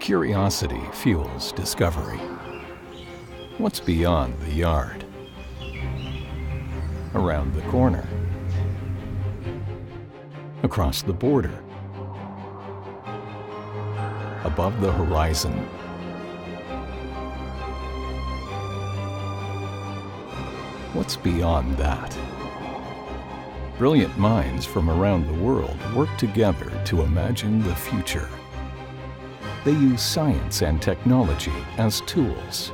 Curiosity fuels discovery. What's beyond the yard? Around the corner? Across the border? Above the horizon? What's beyond that? Brilliant minds from around the world work together to imagine the future. They use science and technology as tools.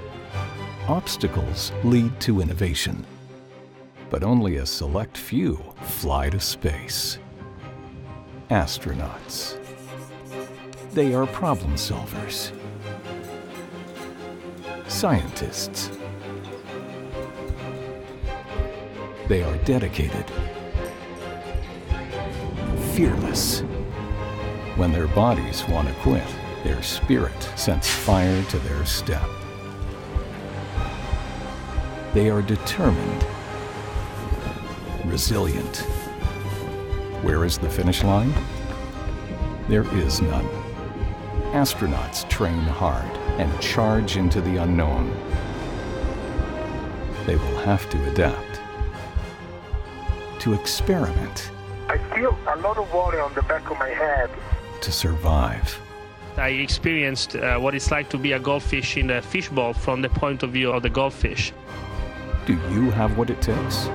Obstacles lead to innovation, but only a select few fly to space. Astronauts. They are problem solvers, scientists. They are dedicated, fearless. When their bodies want to quit, their spirit sends fire to their step. They are determined, resilient. Where is the finish line? There is none. Astronauts train hard and charge into the unknown. They will have to adapt, to experiment. I feel a lot of water on the back of my head. To survive. I experienced what it's like to be a goldfish in a fishbowl from the point of view of the goldfish. Do you have what it takes?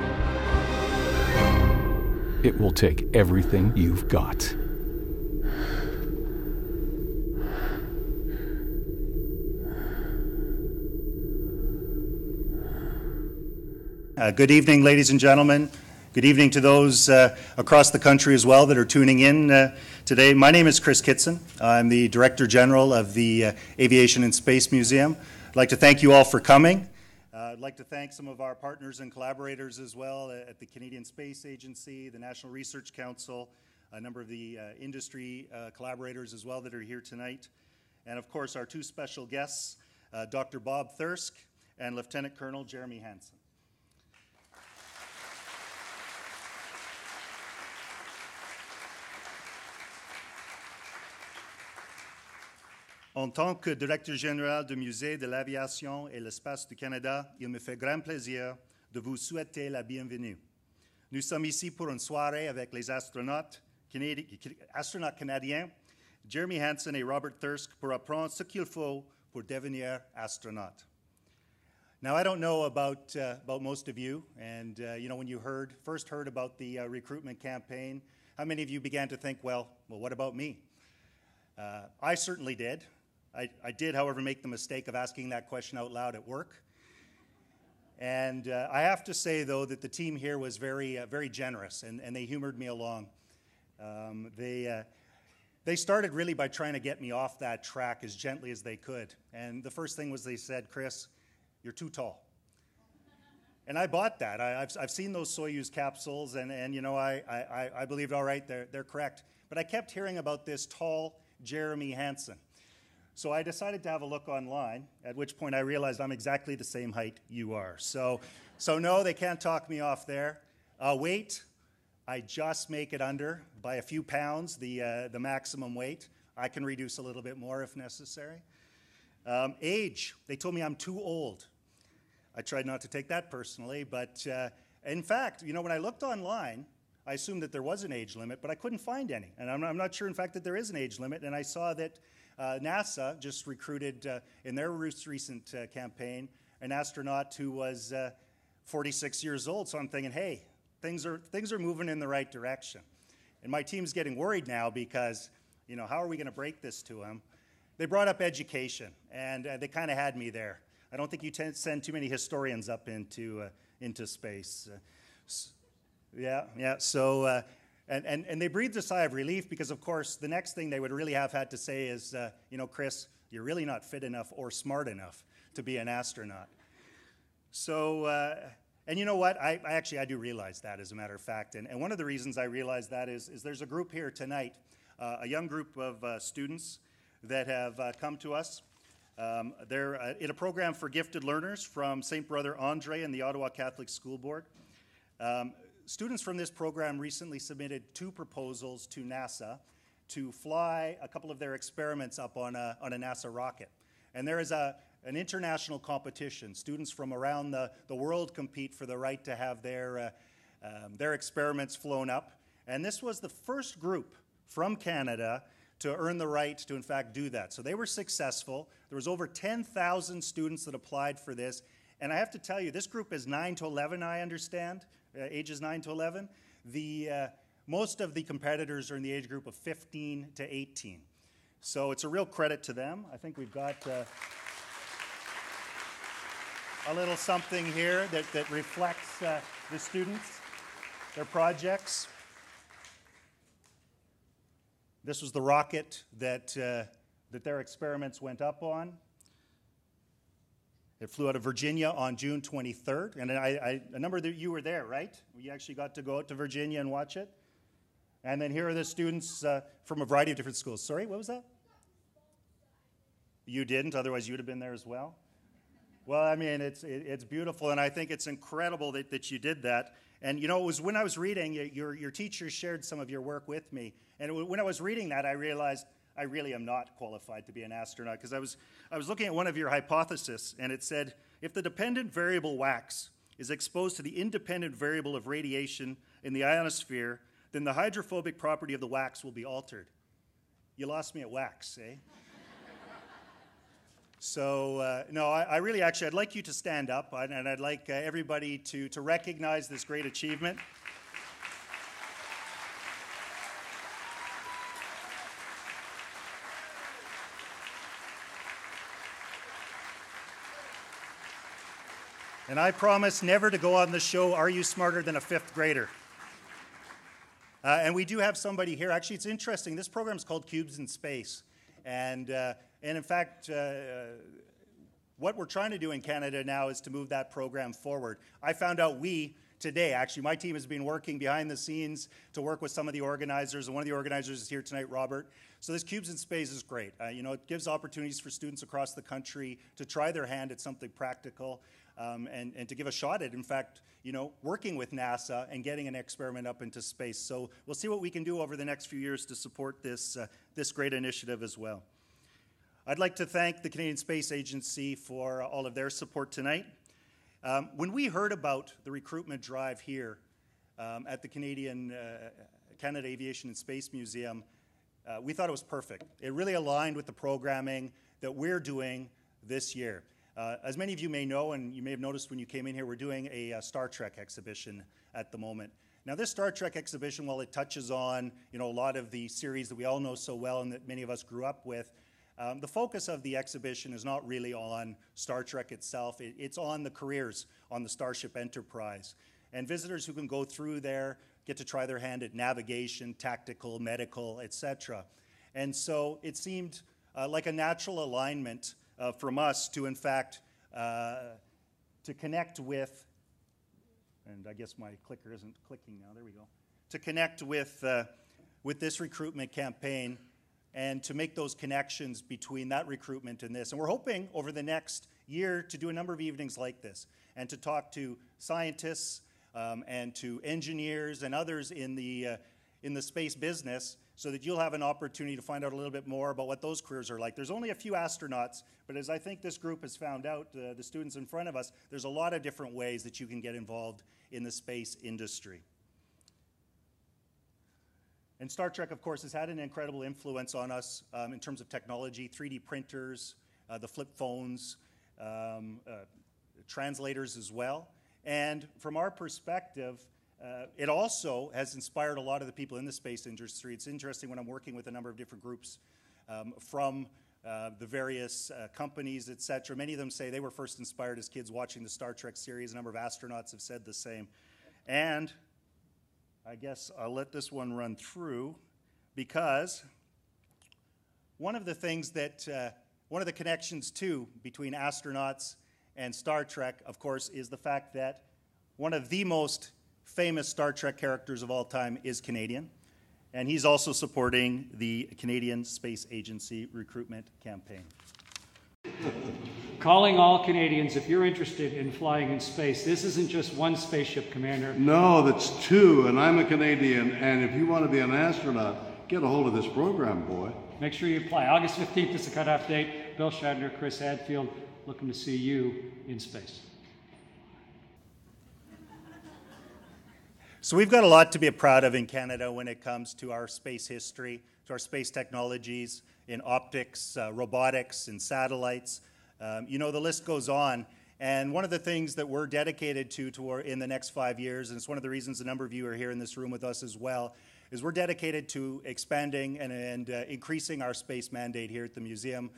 It will take everything you've got. Good evening, ladies and gentlemen. Good evening to those across the country as well that are tuning in today. My name is Chris Kitson. I'm the Director General of the Aviation and Space Museum. I'd like to thank you all for coming. I'd like to thank some of our partners and collaborators as well at the Canadian Space Agency, the National Research Council, a number of the industry collaborators as well that are here tonight, and of course our two special guests, Dr. Bob Thirsk and Lieutenant Colonel Jeremy Hansen. En tant que directeur général du Musée de l'Aviation et l'Espace du Canada, il me fait grand plaisir de vous souhaiter la bienvenue. Nous sommes ici pour une soirée avec les astronautes canadiens, Jeremy Hansen et Robert Thirsk, pour apprendre ce qu'il faut pour devenir astronaute. Now, I don't know about most of you, and when you first heard about the recruitment campaign, how many of you began to think, well, what about me? I certainly did. I did, however, make the mistake of asking that question out loud at work. And I have to say, though, that the team here was very generous, and they humored me along. They started really by trying to get me off that track as gently as they could. And the first thing was they said, Chris, you're too tall. And I bought that. I've seen those Soyuz capsules, and I believed, all right, they're correct. But I kept hearing about this tall Jeremy Hansen. So I decided to have a look online, at which point I realized I'm exactly the same height you are. So no, they can't talk me off there. Weight, I just make it under by a few pounds, the maximum weight. I can reduce a little bit more if necessary. Age, they told me I'm too old. I tried not to take that personally, but in fact, when I looked online, I assumed that there was an age limit, but I couldn't find any. And I'm not sure, in fact, that there is an age limit. And I saw that NASA just recruited, in their recent campaign, an astronaut who was 46 years old. So I'm thinking, hey, things are moving in the right direction. And my team's getting worried now because, how are we going to break this to them? They brought up education, and they kind of had me there. I don't think you send too many historians up into space. So, and they breathed a sigh of relief because, of course, the next thing they would really have had to say is, Chris, you're really not fit enough or smart enough to be an astronaut. So, and you know what? I do realize that, as a matter of fact. And one of the reasons I realize that is there's a group here tonight, a young group of students that have come to us. They're in a program for gifted learners from St. Brother Andre and the Ottawa Catholic School Board. Students from this program recently submitted 2 proposals to NASA, to fly a couple of their experiments up on a NASA rocket. And there is an international competition. Students from around the world compete for the right to have their experiments flown up. And this was the first group from Canada to earn the right to, in fact, do that. So they were successful. There was over 10,000 students that applied for this. And I have to tell you, this group is 9 to 11, I understand, ages 9 to 11. Most of the competitors are in the age group of 15 to 18. So it's a real credit to them. I think we've got a little something here that reflects the students, their projects. This was the rocket that their experiments went up on. It flew out of Virginia on June 23rd. And a number of you were there, right? You actually got to go out to Virginia and watch it. And then here are the students from a variety of different schools. Sorry, what was that? You didn't, otherwise you would have been there as well. Well, I mean, it's beautiful, and I think it's incredible that you did that. And you know, it was when I was reading, your teacher shared some of your work with me. And when I was reading that, I realized I really am not qualified to be an astronaut, because I was looking at one of your hypotheses, and it said, if the dependent variable wax is exposed to the independent variable of radiation in the ionosphere, then the hydrophobic property of the wax will be altered. You lost me at wax, eh? So, no, I really actually, I'd like you to stand up, and I'd like everybody to recognize this great achievement. And I promise never to go on the show, Are You Smarter Than a Fifth Grader? And we do have somebody here. Actually, it's interesting. This program is called Cubes in Space. And in fact, what we're trying to do in Canada now is to move that program forward. I found out today, actually, my team has been working behind the scenes to work with some of the organizers, and one of the organizers is here tonight, Robert. So this Cubes in Space is great. You know, it gives opportunities for students across the country to try their hand at something practical and to give a shot at, in fact, you know, working with NASA and getting an experiment up into space. So we'll see what we can do over the next few years to support this great initiative as well. I'd like to thank the Canadian Space Agency for all of their support tonight. When we heard about the recruitment drive here at the Canada Aviation and Space Museum, we thought it was perfect. It really aligned with the programming that we're doing this year. As many of you may know, and you may have noticed when you came in here, we're doing a Star Trek exhibition at the moment. Now, this Star Trek exhibition, while it touches on, you know, a lot of the series that we all know so well and that many of us grew up with, the focus of the exhibition is not really on Star Trek itself. It's on the careers on the Starship Enterprise. And visitors who can go through there get to try their hand at navigation, tactical, medical, etc. And so it seemed like a natural alignment from us to, in fact, to connect with, and I guess my clicker isn't clicking now, there we go, to connect with this recruitment campaign and to make those connections between that recruitment and this. And we're hoping over the next year to do a number of evenings like this and to talk to scientists and to engineers and others in the space business so that you'll have an opportunity to find out a little bit more about what those careers are like. There's only a few astronauts, but as I think this group has found out, the students in front of us, there's a lot of different ways that you can get involved in the space industry. And Star Trek, of course, has had an incredible influence on us in terms of technology, 3D printers, the flip phones, translators as well. And from our perspective, it also has inspired a lot of the people in the space industry. It's interesting when I'm working with a number of different groups from the various companies, et cetera. Many of them say they were first inspired as kids watching the Star Trek series. A number of astronauts have said the same. And I guess I'll let this one run through because one of the things that, one of the connections too between astronauts and Star Trek, of course, is the fact that one of the most famous Star Trek characters of all time is Canadian, and he's also supporting the Canadian Space Agency recruitment campaign. Calling all Canadians, if you're interested in flying in space, this isn't just one spaceship, Commander. No, that's two, and I'm a Canadian, and if you want to be an astronaut, Get a hold of this program, boy. Make sure you apply. August 15th is the cutoff date. Bill Shatner, Chris Hadfield, looking to see you in space. So we've got a lot to be proud of in Canada when it comes to our space history, to our space technologies in optics, robotics, and satellites. The list goes on. And one of the things that we're dedicated to in the next 5 years, and it's one of the reasons a number of you are here in this room with us as well, is we're dedicated to expanding and increasing our space mandate here at the museum.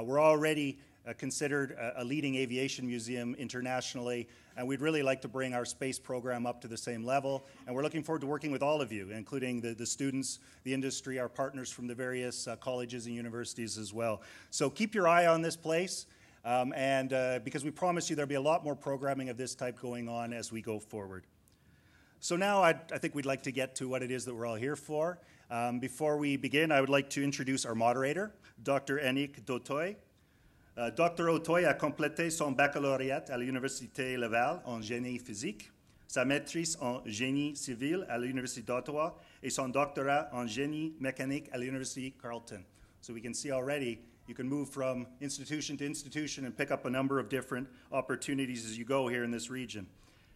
We're already considered a leading aviation museum internationally, and we'd really like to bring our space program up to the same level. And we're looking forward to working with all of you, including the students, the industry, our partners from the various colleges and universities as well. So keep your eye on this place, because we promise you there'll be a lot more programming of this type going on as we go forward. So now I think we'd like to get to what it is that we're all here for. Before we begin, I would like to introduce our moderator, Dr. Annick Dautoy. Dr. Dautoy a complété son baccalauréat à l'Université Laval en génie physique, sa maîtrise en génie civil à l'Université d'Ottawa, et son doctorat en génie mécanique à l'Université Carleton. So we can see already you can move from institution to institution and pick up a number of different opportunities as you go here in this region.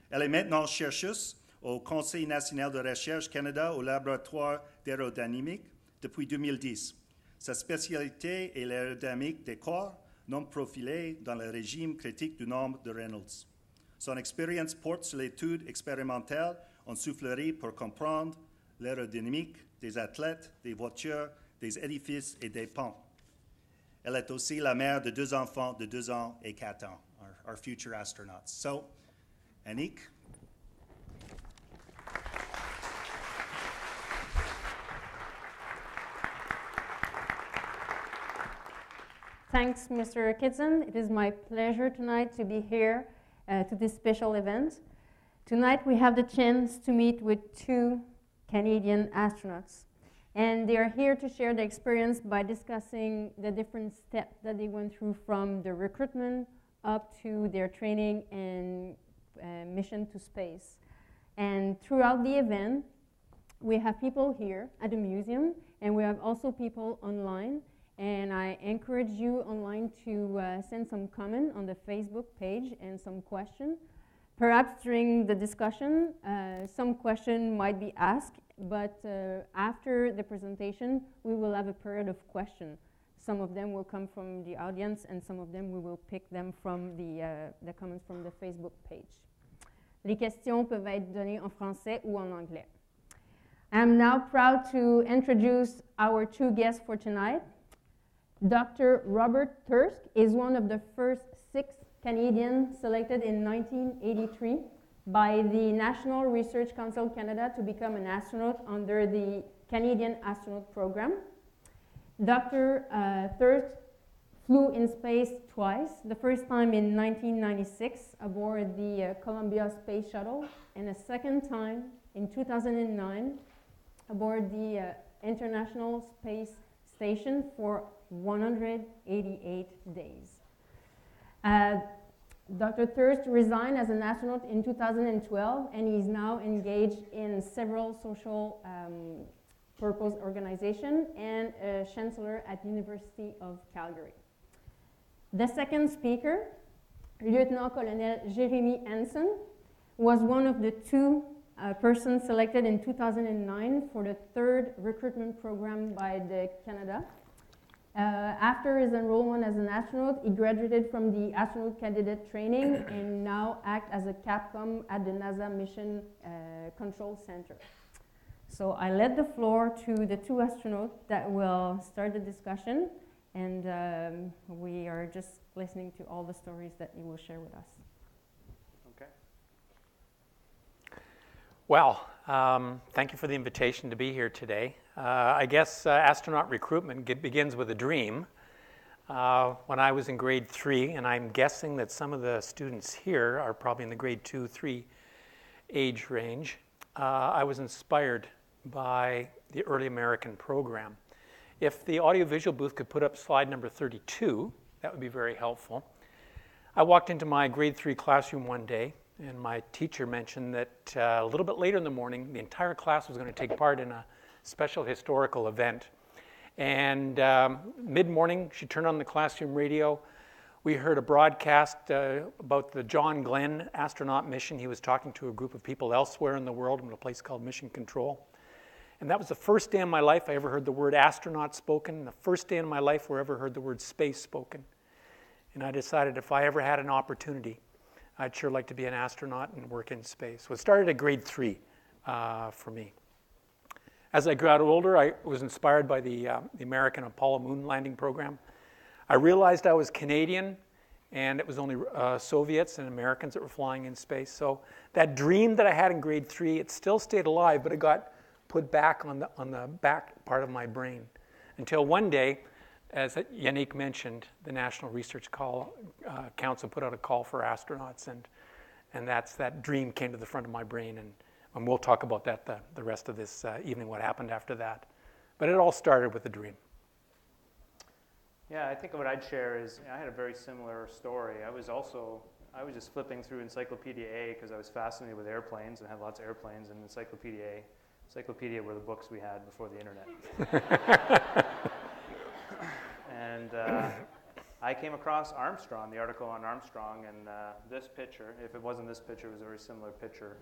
Elle est maintenant chercheuse au Conseil national de recherche Canada au laboratoire d'aérodynamique depuis 2010. Sa spécialité est l'aérodynamique des corps non profilés dans le régime critique du nombre de Reynolds. Son expérience porte sur l'étude expérimentale en soufflerie pour comprendre l'aérodynamique des athlètes, des voitures, des édifices et des ponts. Elle est aussi la mère de 2 enfants de 2 ans et 4 ans, our future astronauts. So, Annick. Thanks, Mr. Kitson. It is my pleasure tonight to be here to this special event. Tonight we have the chance to meet with 2 Canadian astronauts. And they are here to share their experience by discussing the different steps that they went through from the recruitment up to their training and mission to space. And throughout the event, we have people here at the museum, and we have also people online. And I encourage you online to send some comment on the Facebook page and some question. Perhaps during the discussion, some question might be asked, but after the presentation, we will have a period of question. Some of them will come from the audience, and some of them we will pick them from the comments from the Facebook page. Les questions peuvent être données en français ou en anglais. I'm now proud to introduce our 2 guests for tonight. Dr. Robert Thirsk is one of the first 6 Canadians selected in 1983 by the National Research Council Canada to become an astronaut under the Canadian Astronaut Program. Dr. Thirsk flew in space twice, the first time in 1996 aboard the Columbia Space Shuttle, and a second time in 2009 aboard the International Space Station for 188 days. Dr. Thirsk resigned as an astronaut in 2012, and he's now engaged in several social purpose organizations and a chancellor at University of Calgary. The second speaker, Lieutenant-Colonel Jeremy Hansen, was one of the 2 persons selected in 2009 for the 3rd recruitment program by the Canada. After his enrollment as an astronaut, he graduated from the astronaut candidate training and now acts as a CAPCOM at the NASA Mission Control Center. So I let the floor to the 2 astronauts that will start the discussion, and we are just listening to all the stories that you will share with us. Okay. Well, thank you for the invitation to be here today. I guess astronaut recruitment begins with a dream. When I was in grade 3, and I'm guessing that some of the students here are probably in the grade 2, 3 age range, I was inspired by the early American program. If the audiovisual booth could put up slide number 32, that would be very helpful. I walked into my grade 3 classroom one day, and my teacher mentioned that a little bit later in the morning, the entire class was going to take part in a special historical event. And mid-morning, she turned on the classroom radio. We heard a broadcast about the John Glenn astronaut mission. He was talking to a group of people elsewhere in the world in a place called Mission Control. And that was the first day in my life I ever heard the word astronaut spoken, the first day in my life where I ever heard the word space spoken. And I decided if I ever had an opportunity, I'd sure like to be an astronaut and work in space. So it started at grade 3 for me. As I got older, I was inspired by the American Apollo moon landing program. I realized I was Canadian, and it was only Soviets and Americans that were flying in space. So that dream that I had in grade 3, it still stayed alive, but it got put back on the back part of my brain. Until one day, as Yannick mentioned, the National Research Council put out a call for astronauts, and that dream came to the front of my brain, and we'll talk about that the rest of this evening, what happened after that. But it all started with a dream. Yeah, I think what I'd share is I had a very similar story. I was just flipping through Encyclopedia A because I was fascinated with airplanes and had lots of airplanes, and Encyclopedia were the books we had before the internet. And I came across Armstrong, the article on Armstrong, and this picture, if it wasn't this picture, it was a very similar picture,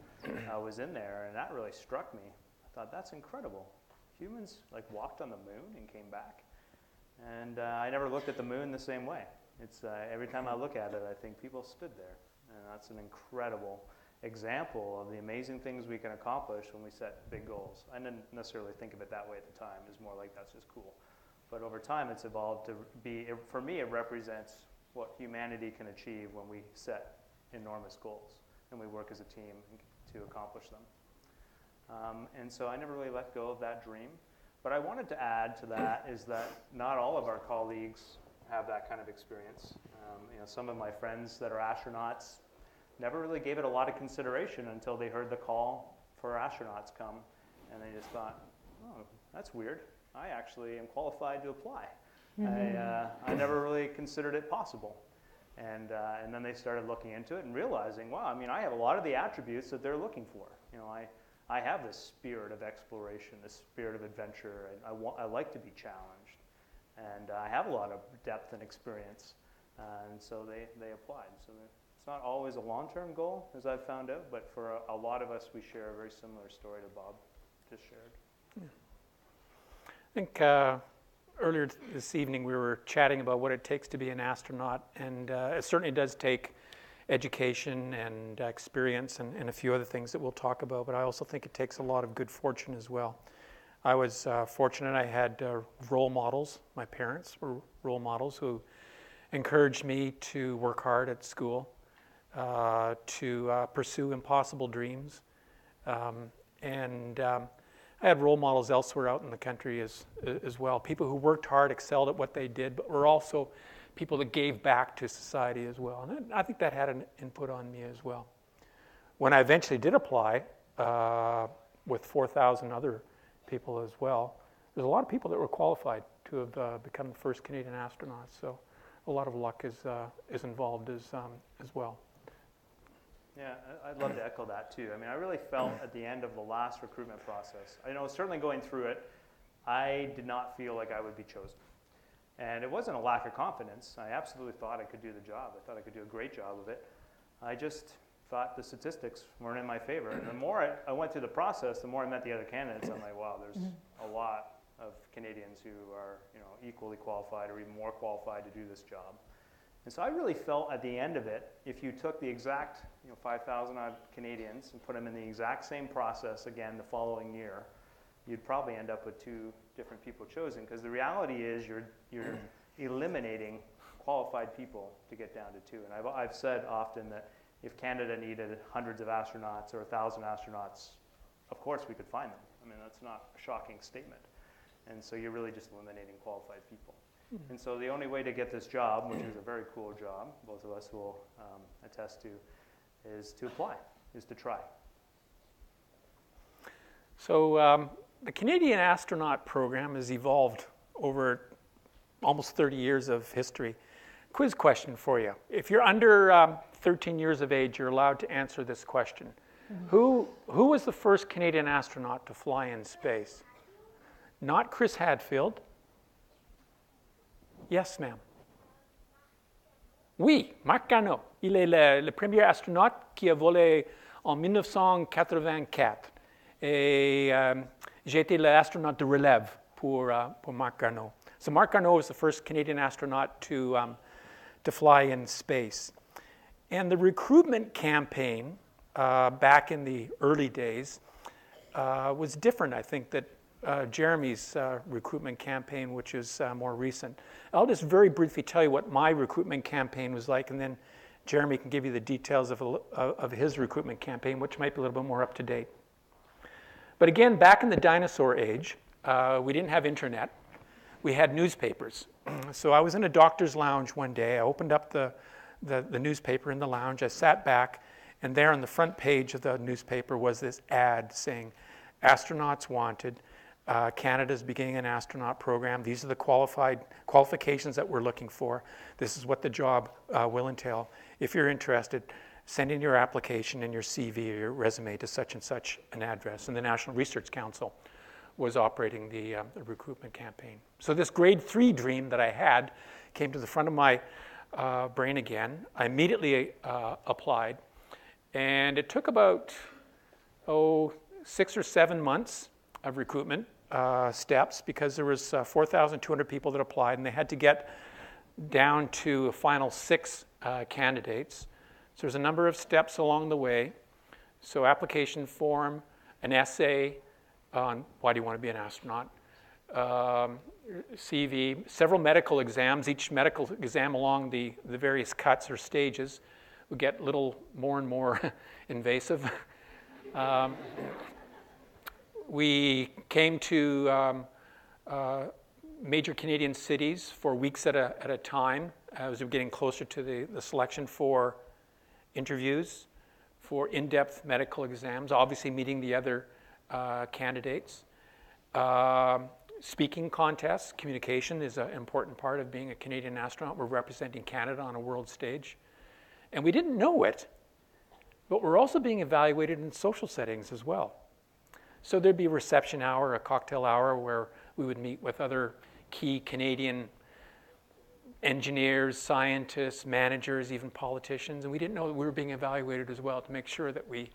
was in there, and that really struck me. I thought, that's incredible. Humans walked on the moon and came back. And I never looked at the moon the same way. It's every time I look at it, I think people stood there. And that's an incredible example of the amazing things we can accomplish when we set big goals. I didn't necessarily think of it that way at the time. It was more like, that's just cool. But over time, it's evolved to be, for me, it represents what humanity can achieve when we set enormous goals and we work as a team to accomplish them. And so I never really let go of that dream. But I wanted to add to that is that not all of our colleagues have that kind of experience. Some of my friends that are astronauts never really gave it a lot of consideration until they heard the call for astronauts come, and they just thought, oh, that's weird. I actually am qualified to apply. I never really considered it possible. And then they started looking into it and realizing, wow, I have a lot of the attributes that they're looking for. I have this spirit of exploration, this spirit of adventure, and I like to be challenged. And I have a lot of depth and experience, and so they applied. So it's not always a long-term goal, as I've found out, but for a lot of us, we share a very similar story to Bob just shared. Yeah. I think earlier this evening we were chatting about what it takes to be an astronaut, and it certainly does take education and experience and a few other things that we'll talk about, but I also think it takes a lot of good fortune as well. I was fortunate. I had role models. My parents were role models who encouraged me to work hard at school, to pursue impossible dreams, and I had role models elsewhere out in the country as well. People who worked hard, excelled at what they did, but were also people that gave back to society as well. And I think that had an input on me as well. When I eventually did apply with 4,000 other people as well, there's a lot of people that were qualified to have become the first Canadian astronauts. So a lot of luck is involved as well. Yeah, I'd love to echo that too. I really felt at the end of the last recruitment process, certainly going through it, I did not feel like I would be chosen. And it wasn't a lack of confidence. I absolutely thought I could do the job. I thought I could do a great job of it. I just thought the statistics weren't in my favor. And the more I went through the process, the more I met the other candidates, I'm like, wow, there's a lot of Canadians who are equally qualified or even more qualified to do this job. And so I really felt at the end of it, if you took the exact 5,000 odd Canadians and put them in the exact same process again the following year, you'd probably end up with 2 different people chosen, because the reality is you're eliminating qualified people to get down to 2. And I've said often that if Canada needed hundreds of astronauts or 1,000 astronauts, of course we could find them. That's not a shocking statement. And so you're really just eliminating qualified people. And so the only way to get this job, which is a very cool job, both of us will attest to, is to apply, is to try. So the Canadian astronaut program has evolved over almost 30 years of history. Quiz question for you. If you're under 13 years of age, you're allowed to answer this question. Who was the first Canadian astronaut to fly in space? Not Chris Hadfield. Yes, ma'am. Oui, Marc Garneau. Il est le premier astronaute qui a volé en 1984. Et j'ai été l'astronaute de relève pour Marc Garneau. So Marc Garneau was the first Canadian astronaut to fly in space. And the recruitment campaign back in the early days was different, I think, that Jeremy's recruitment campaign, which is more recent. I'll just very briefly tell you what my recruitment campaign was like, and then Jeremy can give you the details of his recruitment campaign, which might be a little bit more up to date. But again, back in the dinosaur age, we didn't have internet. We had newspapers. So I was in a doctor's lounge one day. I opened up the newspaper in the lounge. I sat back, and there on the front page of the newspaper was this ad saying, astronauts wanted. Canada's beginning an astronaut program. These are the qualifications that we're looking for. This is what the job will entail. If you're interested, send in your application and your CV or your resume to such and such an address. And the National Research Council was operating the recruitment campaign. So this grade 3 dream that I had came to the front of my brain again. I immediately applied. And it took about 6 or 7 months of recruitment steps, because there was 4,200 people that applied, and they had to get down to a final 6 candidates. So there's a number of steps along the way. So application form, an essay on why do you want to be an astronaut, CV, several medical exams. Each medical exam along the various cuts or stages would get a little more and more invasive. We came to major Canadian cities for weeks at a time as we were getting closer to the selection for interviews, for in-depth medical exams, obviously meeting the other candidates. Speaking contests, communication is an important part of being a Canadian astronaut. We're representing Canada on a world stage. And we didn't know it, but we're also being evaluated in social settings as well. So there'd be a reception hour, a cocktail hour, where we would meet with other key Canadian engineers, scientists, managers, even politicians, and we didn't know that we were being evaluated as well to make sure that we,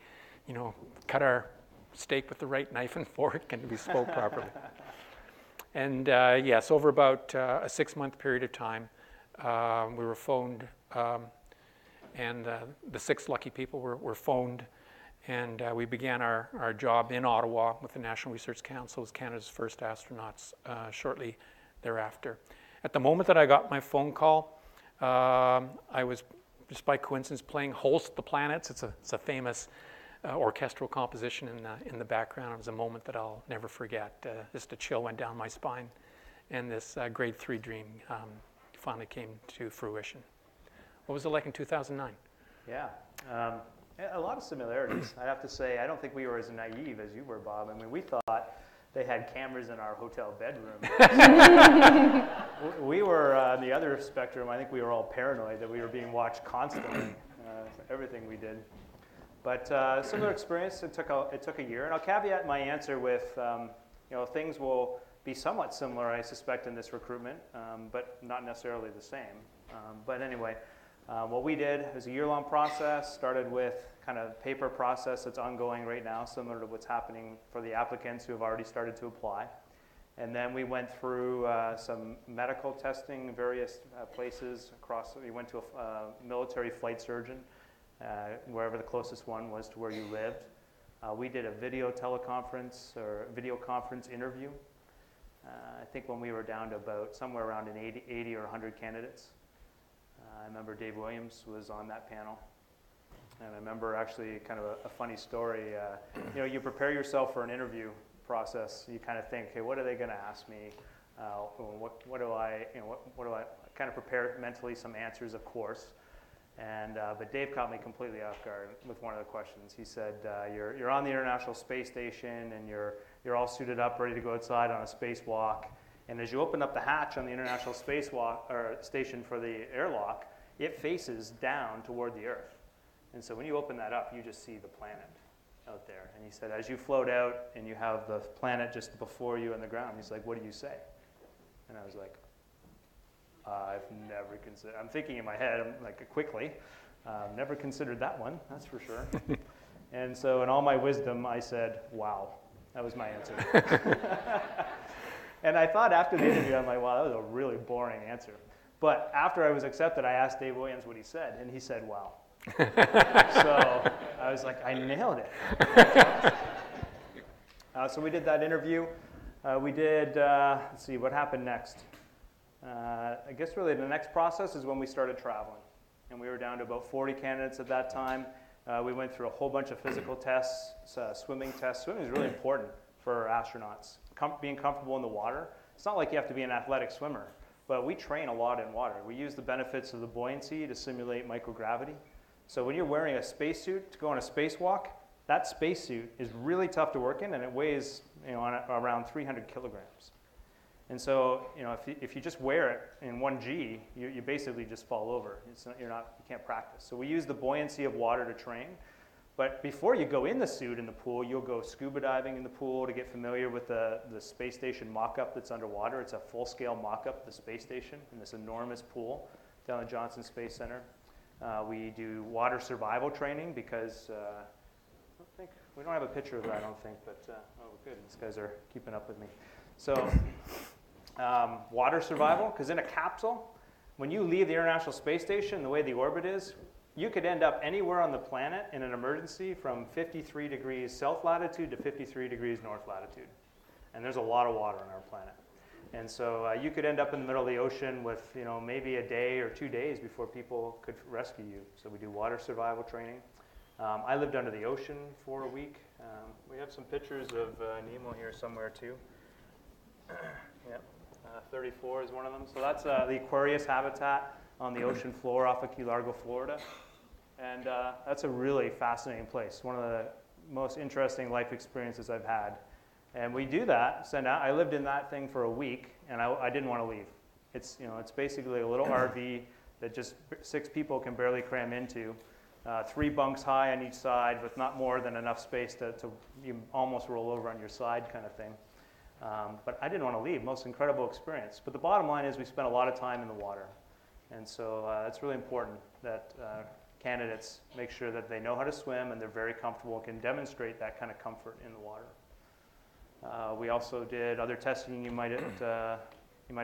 cut our steak with the right knife and fork and we spoke properly. And yes, over about a 6-month period of time, we were phoned, and the 6 lucky people were phoned. And we began our job in Ottawa with the National Research Council as Canada's first astronauts shortly thereafter. At the moment that I got my phone call, I was, just by coincidence, playing Holst the Planets. It's a famous orchestral composition in the background. It was a moment that I'll never forget. Just a chill went down my spine, and this grade 3 dream finally came to fruition. What was it like in 2009? Yeah. A lot of similarities. I have to say, I don't think we were as naive as you were, Bob. I mean, we thought they had cameras in our hotel bedroom. We were on the other spectrum. I think we were all paranoid that we were being watched constantly, everything we did. But similar experience. It took a year, and I'll caveat my answer with, things will be somewhat similar, I suspect, in this recruitment, but not necessarily the same. But anyway. What we did was a year-long process, started with kind of paper process that's ongoing right now, similar to what's happening for the applicants who have already started to apply. And then we went through some medical testing in various places across. We went to a military flight surgeon, wherever the closest one was to where you lived. We did a video teleconference or video conference interview. I think when we were down to about somewhere around 80 or 100 candidates. I remember Dave Williams was on that panel. And I remember actually kind of a funny story. You prepare yourself for an interview process. You kind of think, hey, what are they going to ask me? What do I kind of prepare mentally some answers, of course. But Dave caught me completely off guard with one of the questions. He said, you're on the International Space Station and you're all suited up, ready to go outside on a spacewalk. And as you open up the hatch on the International Station for the airlock, it faces down toward the Earth. And so when you open that up, you just see the planet. out there. And he said, as you float out and you have the planet just before you on the ground, he's like, what do you say? And I was like, I've never considered, I'm thinking in my head, I'm like, quickly, never considered that one, that's for sure. And so in all my wisdom, I said, wow. That was my answer. And I thought after the interview, I'm like, wow, that was a really boring answer. But after I was accepted, I asked Dave Williams what he said, and he said, wow. So I was like, I nailed it. So we did that interview. We did, let's see, what happened next? I guess really the next process is when we started traveling. And we were down to about 40 candidates at that time. We went through a whole bunch of physical tests, swimming tests. Swimming is really important for astronauts. Being comfortable in the water. It's not like you have to be an athletic swimmer, but we train a lot in water. We use the benefits of the buoyancy to simulate microgravity. So when you're wearing a spacesuit to go on a spacewalk, that spacesuit is really tough to work in, and it weighs around 300 kilograms. And so, if you just wear it in 1G, you basically just fall over. You can't practice. So we use the buoyancy of water to train. But before you go in the suit in the pool, you'll go scuba diving in the pool to get familiar with the space station mock-up that's underwater. It's a full-scale mock-up of the space station in this enormous pool down at Johnson Space Center. We do water survival training because we don't have a picture of that, I don't think, but oh, good, these guys are keeping up with me. So. Water survival, because in a capsule, when you leave the International Space Station, the way the orbit is, you could end up anywhere on the planet in an emergency from 53 degrees south latitude to 53 degrees north latitude. And there's a lot of water on our planet. And so you could end up in the middle of the ocean with maybe a day or 2 days before people could rescue you. So we do water survival training. I lived under the ocean for a week. We have some pictures of Nemo here somewhere too. Yep. 34 is one of them. So that's the Aquarius habitat on the ocean floor off of Key Largo, Florida. And that's a really fascinating place. One of the most interesting life experiences I've had. And we do that, I lived in that thing for a week, and I didn't want to leave. It's basically a little RV that just 6 people can barely cram into. 3 bunks high on each side with not more than enough space to you almost roll over on your side kind of thing. But I didn't want to leave. Most incredible experience. But the bottom line is we spent a lot of time in the water. And so it's really important that candidates make sure that they know how to swim and they're very comfortable and can demonstrate that kind of comfort in the water. We also did other testing you might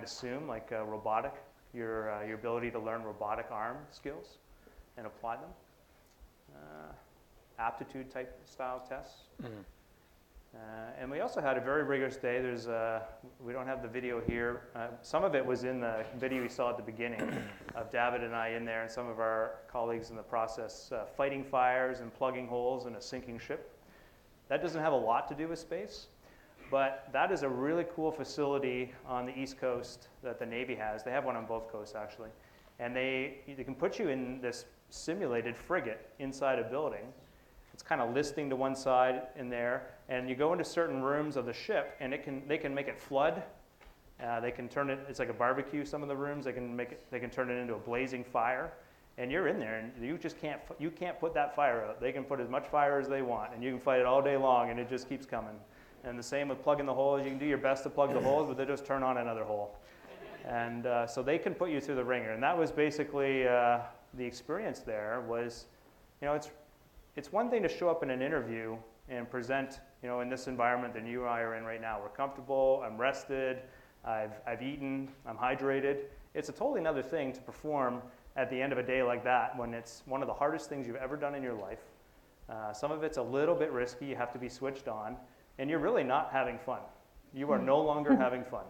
assume, like robotic, your ability to learn robotic arm skills and apply them. Aptitude type style tests. Mm-hmm. And we also had a very rigorous day. We don't have the video here. Some of it was in the video we saw at the beginning of David and I in there and some of our colleagues in the process fighting fires and plugging holes in a sinking ship. That doesn't have a lot to do with space, but that is a really cool facility on the East Coast that the Navy has. They have one on both coasts, actually. And they can put you in this simulated frigate inside a building. It's kind of listing to one side in there, and you go into certain rooms of the ship, and they can make it flood. They can turn it. It's like a barbecue. Some of the rooms they can turn it into a blazing fire, and you're in there, and you just can't put that fire out. They can put as much fire as they want, and you can fight it all day long, and it just keeps coming. And the same with plugging the holes. You can do your best to plug the holes, but they just turn on another hole, and so they can put you through the ringer. And that was basically the experience. There was, It's one thing to show up in an interview and present, in this environment that you and I are in right now. We're comfortable, I'm rested, I've eaten, I'm hydrated. It's a totally another thing to perform at the end of a day like that when it's one of the hardest things you've ever done in your life. Some of it's a little bit risky, you have to be switched on, and you're really not having fun. You are no longer having fun.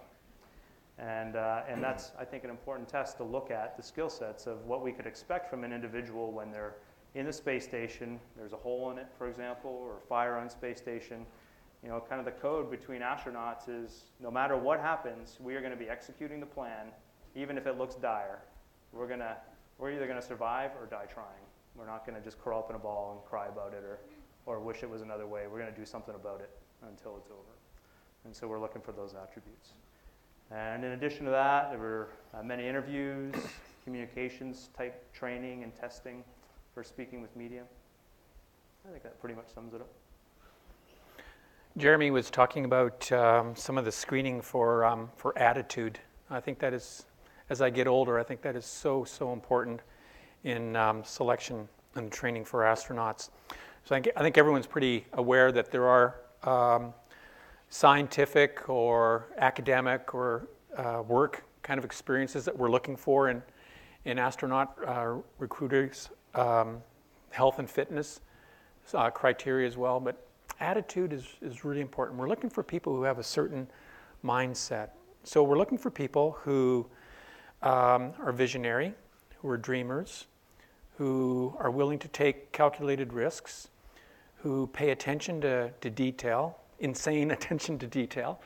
And that's, I think, an important test to look at the skill sets of what we could expect from an individual when they're in the space station. There's a hole in it, for example, or fire on space station. Kind of the code between astronauts is no matter what happens, we are going to be executing the plan, even if it looks dire. We're either going to survive or die trying. We're not going to just curl up in a ball and cry about it or wish it was another way. We're going to do something about it until it's over. And so we're looking for those attributes. And in addition to that, there were many interviews, communications type training and testing for speaking with media. I think that pretty much sums it up. Jeremy was talking about some of the screening for attitude. I think that is, as I get older, I think that is so important in selection and training for astronauts. So I think everyone's pretty aware that there are scientific or academic or work kind of experiences that we're looking for in astronaut recruiters, health and fitness criteria as well, but attitude is really important. We're looking for people who have a certain mindset. So we're looking for people who are visionary, who are dreamers, who are willing to take calculated risks, who pay attention to detail, insane attention to detail,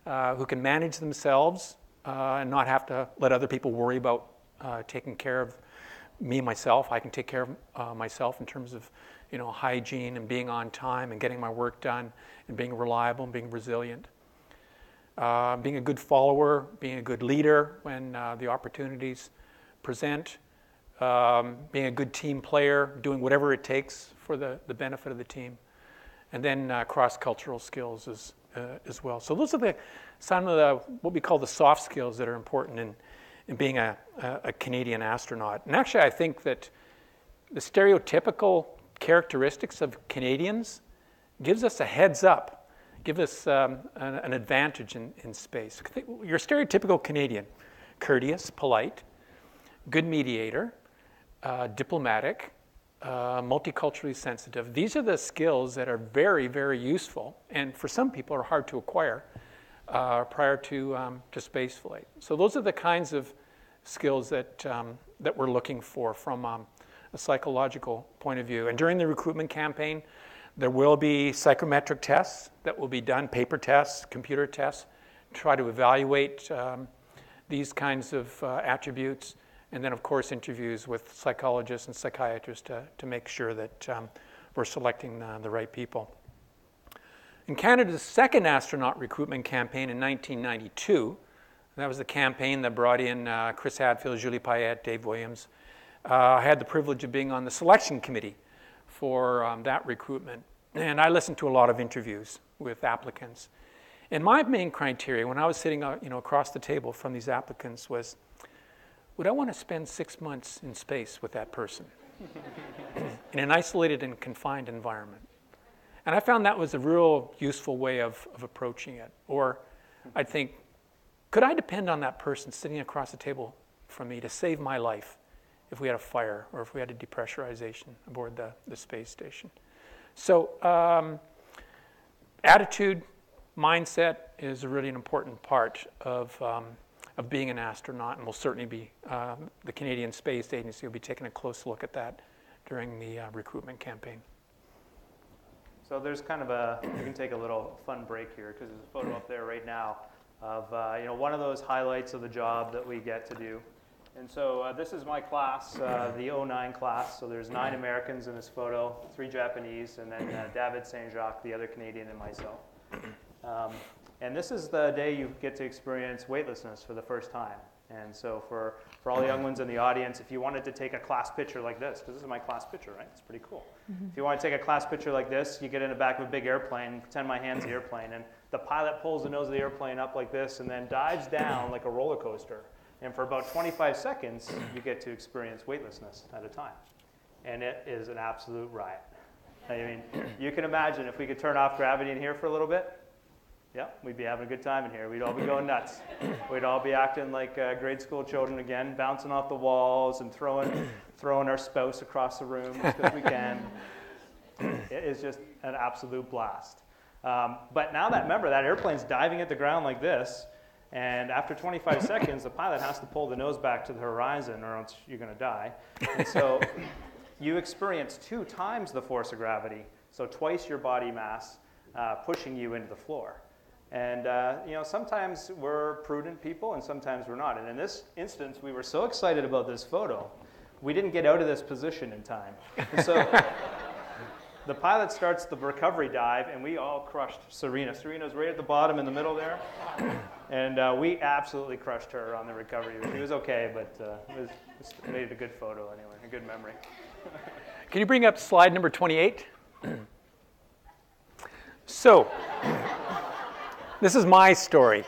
who can manage themselves and not have to let other people worry about taking care of me, myself. I can take care of myself in terms of hygiene and being on time and getting my work done and being reliable and being resilient. Being a good follower, being a good leader when the opportunities present, being a good team player, doing whatever it takes for the benefit of the team, and then cross-cultural skills as well. So those are some of the what we call the soft skills that are important in being a Canadian astronaut. And actually, I think that the stereotypical characteristics of Canadians gives us a heads up, give us an advantage in space. You're a stereotypical Canadian: courteous, polite, good mediator, diplomatic, multiculturally sensitive. These are the skills that are very, very useful, and for some people are hard to acquire prior to space flight. So those are the kinds of skills that we're looking for from a psychological point of view. And during the recruitment campaign, there will be psychometric tests that will be done, paper tests, computer tests, try to evaluate these kinds of attributes. And then, of course, interviews with psychologists and psychiatrists to make sure that we're selecting the right people. In Canada's second astronaut recruitment campaign in 1992, that was the campaign that brought in Chris Hadfield, Julie Payette, Dave Williams. I had the privilege of being on the selection committee for that recruitment. And I listened to a lot of interviews with applicants. And my main criteria when I was sitting across the table from these applicants was, would I want to spend 6 months in space with that person in an isolated and confined environment? And I found that was a real useful way of approaching it. Or I'd think, could I depend on that person sitting across the table from me to save my life if we had a fire or if we had a depressurization aboard the space station? So attitude, mindset is really an important part of being an astronaut, and will certainly be, the Canadian Space Agency will be taking a close look at that during the recruitment campaign. So there's kind of we can take a little fun break here, because there's a photo up there right now of one of those highlights of the job that we get to do. And so this is my class, the 09 class. So there's 9 Americans in this photo, 3 Japanese, and then David St. Jacques, the other Canadian, and myself. And this is the day you get to experience weightlessness for the first time. And so for all the young ones in the audience, if you wanted to take a class picture like this, because this is my class picture, right? It's pretty cool. Mm-hmm. If you want to take a class picture like this, you get in the back of a big airplane, pretend my hand's the airplane, and the pilot pulls the nose of the airplane up like this and then dives down like a roller coaster. And for about 25 seconds, you get to experience weightlessness at a time. And it is an absolute riot. I mean, you can imagine if we could turn off gravity in here for a little bit, yeah, we'd be having a good time in here. We'd all be going nuts. We'd all be acting like grade school children again, bouncing off the walls and throwing our spouse across the room just because we can. It is just an absolute blast. But now remember, that airplane's diving at the ground like this, and after 25 seconds, the pilot has to pull the nose back to the horizon or else you're going to die. And so you experience 2 times the force of gravity, so twice your body mass pushing you into the floor. And sometimes we're prudent people and sometimes we're not. And in this instance, we were so excited about this photo, we didn't get out of this position in time. And so the pilot starts the recovery dive, and we all crushed Serena. Serena's right at the bottom in the middle there. And we absolutely crushed her on the recovery. She was okay, but it made a good photo anyway, a good memory. Can you bring up slide number 28? So, this is my story.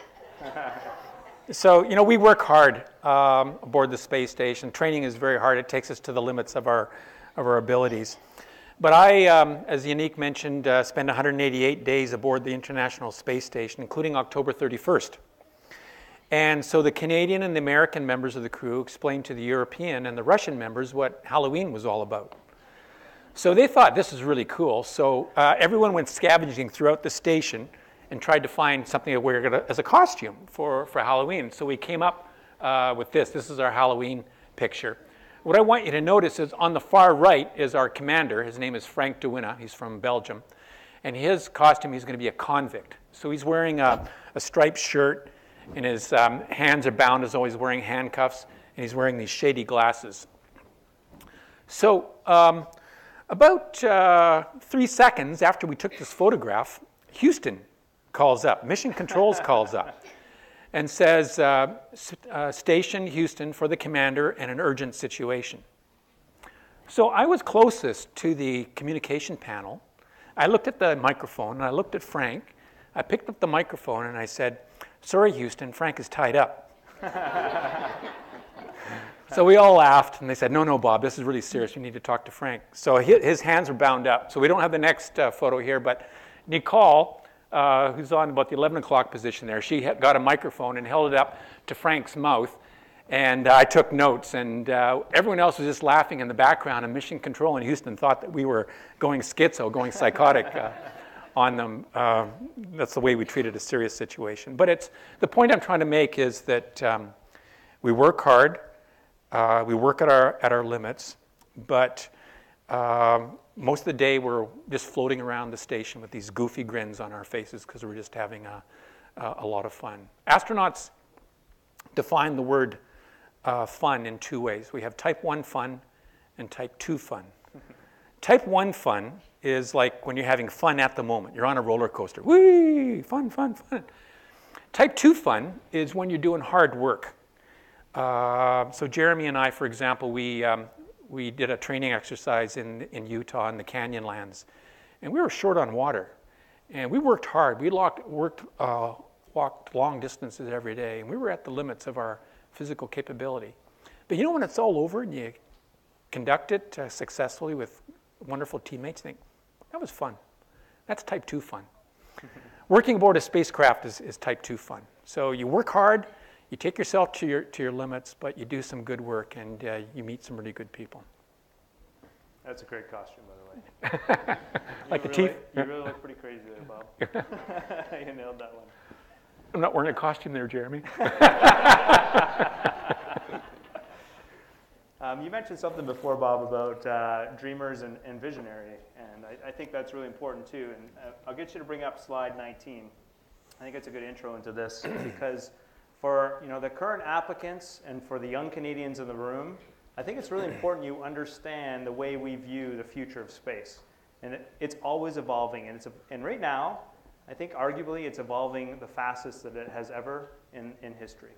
So, you know, we work hard aboard the space station. Training is very hard. It takes us to the limits of our abilities. But I, as Yannick mentioned, spent 188 days aboard the International Space Station, including October 31st. And so the Canadian and the American members of the crew explained to the European and the Russian members what Halloween was all about. So they thought this was really cool. So everyone went scavenging throughout the station and tried to find something to wear as a costume for Halloween. So we came up with this. This is our Halloween picture. What I want you to notice is on the far right is our commander. His name is Frank de Winne. He's from Belgium. And his costume, he's going to be a convict. So he's wearing a striped shirt, and his hands are bound as though he's wearing handcuffs, and he's wearing these shady glasses. So about 3 seconds after we took this photograph, Houston calls up, Mission Controls calls up, and says, station Houston for the commander and an urgent situation. So I was closest to the communication panel. I looked at the microphone, and I looked at Frank. I picked up the microphone, and I said, sorry, Houston, Frank is tied up. So we all laughed, and they said, no, Bob, this is really serious. You need to talk to Frank. So his hands are bound up. So we don't have the next photo here, but Nicole, who's on about the 11 o'clock position there, she got a microphone and held it up to Frank's mouth, and I took notes, and everyone else was just laughing in the background, and Mission Control in Houston thought that we were going schizo, going psychotic on them. That's the way we treated a serious situation. But the point I'm trying to make is that we work hard, we work at our limits, but most of the day we're just floating around the station with these goofy grins on our faces because we're just having a lot of fun. Astronauts define the word fun in two ways. We have type 1 fun and type 2 fun. Type 1 fun is like when you're having fun at the moment. You're on a roller coaster. Whee! Fun, fun, fun. Type 2 fun is when you're doing hard work. So Jeremy and I, for example, we did a training exercise in Utah in the Canyonlands, and we were short on water, and we worked hard. We walked long distances every day, and we were at the limits of our physical capability. But you know, when it's all over and you conduct it successfully with wonderful teammates, think, that was fun. That's type 2 fun. Working aboard a spacecraft is type 2 fun. So you work hard, you take yourself to your limits, but you do some good work, and you meet some really good people. That's a great costume, by the way. Like the teeth? You really look pretty crazy there, Bob. You nailed that one. I'm not wearing a costume there, Jeremy. You mentioned something before, Bob, about dreamers and visionary, and I think that's really important too. And I'll get you to bring up slide 19. I think it's a good intro into this because for the current applicants and for the young Canadians in the room, I think it's really important you understand the way we view the future of space. And it's always evolving, and right now, I think arguably it's evolving the fastest that it has ever in history.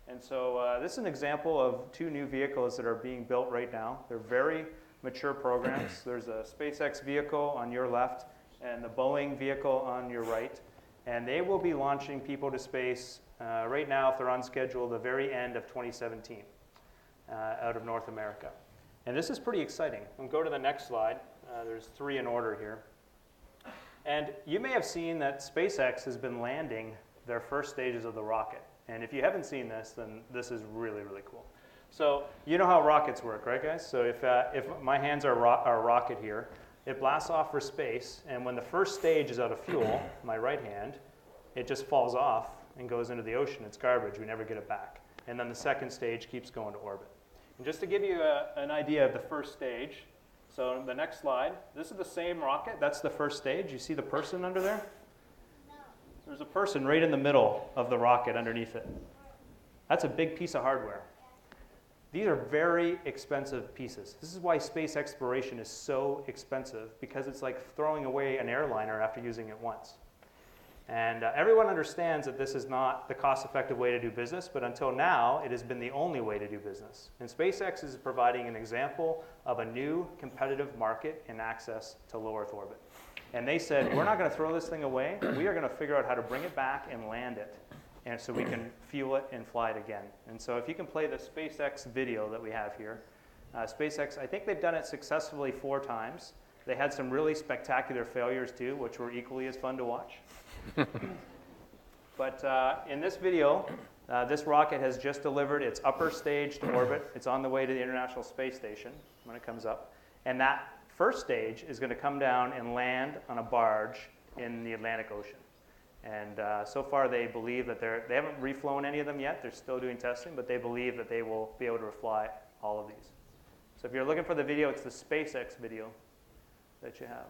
And so this is an example of 2 new vehicles that are being built right now. They're very mature programs. There's a SpaceX vehicle on your left and the Boeing vehicle on your right. And they will be launching people to space right now, if they're on schedule, the very end of 2017 out of North America. And this is pretty exciting. We'll go to the next slide. There's 3 in order here. And you may have seen that SpaceX has been landing their first stages of the rocket. And if you haven't seen this, then this is really, really cool. So you know how rockets work, right, guys? So if my hands are a rocket here, it blasts off for space, and when the first stage is out of fuel, my right hand, it just falls off and goes into the ocean. It's garbage. We never get it back. And then the second stage keeps going to orbit. And just to give you an idea of the first stage, so the next slide, this is the same rocket. That's the first stage. You see the person under there? No. There's a person right in the middle of the rocket underneath it. That's a big piece of hardware. These are very expensive pieces. This is why space exploration is so expensive, because it's like throwing away an airliner after using it once. And everyone understands that this is not the cost-effective way to do business, but until now, it has been the only way to do business. And SpaceX is providing an example of a new competitive market and access to low Earth orbit. And they said, we're not going to throw this thing away. We are going to figure out how to bring it back and land it, and so we can fuel it and fly it again. And so if you can play the SpaceX video that we have here, SpaceX, I think they've done it successfully 4 times. They had some really spectacular failures too, which were equally as fun to watch. But in this video, this rocket has just delivered its upper stage to orbit. It's on the way to the International Space Station when it comes up. And that first stage is going to come down and land on a barge in the Atlantic Ocean. And so far they believe that they haven't reflown any of them yet. They're still doing testing, but they believe that they will be able to fly all of these. So if you're looking for the video, it's the SpaceX video that you have.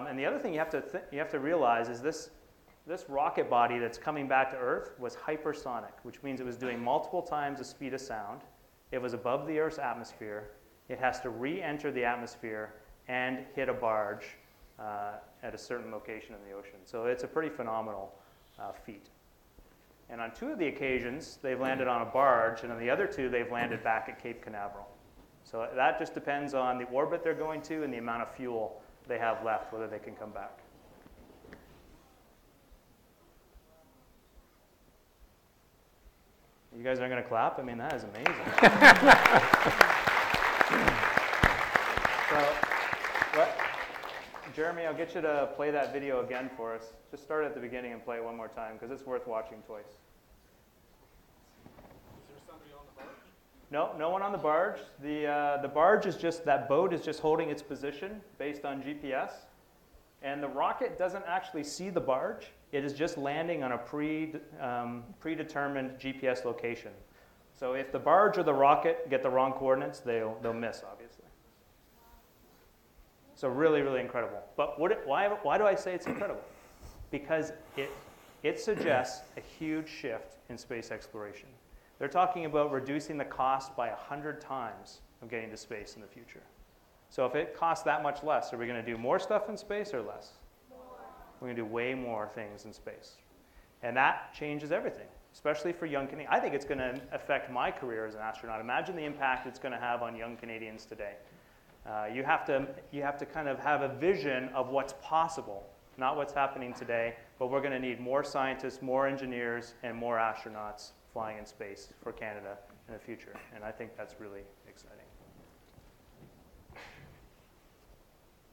And the other thing you have to realize is this rocket body that's coming back to Earth was hypersonic, which means it was doing multiple times the speed of sound. It was above the Earth's atmosphere. It has to re-enter the atmosphere and hit a barge at a certain location in the ocean. So it's a pretty phenomenal feat. And on 2 of the occasions, they've landed on a barge, and on the other 2, they've landed back at Cape Canaveral. So that just depends on the orbit they're going to and the amount of fuel they have left, whether they can come back. You guys aren't going to clap? I mean, that is amazing. Jeremy, I'll get you to play that video again for us. Just start at the beginning and play it one more time, because it's worth watching twice. Is there somebody on the barge? No, no one on the barge. The barge is just, that boat is just holding its position based on GPS. And the rocket doesn't actually see the barge. It is just landing on a predetermined GPS location. So if the barge or the rocket get the wrong coordinates, they'll miss, obviously. So really, really incredible. But why do I say it's incredible? Because it suggests a huge shift in space exploration. They're talking about reducing the cost by 100 times of getting to space in the future. So if it costs that much less, are we going to do more stuff in space or less? More. We're going to do way more things in space. And that changes everything, especially for young Canadians. I think it's going to affect my career as an astronaut. Imagine the impact it's going to have on young Canadians today. You have to kind of have a vision of what's possible, not what's happening today, but we're going to need more scientists, more engineers, and more astronauts flying in space for Canada in the future. And I think that's really exciting.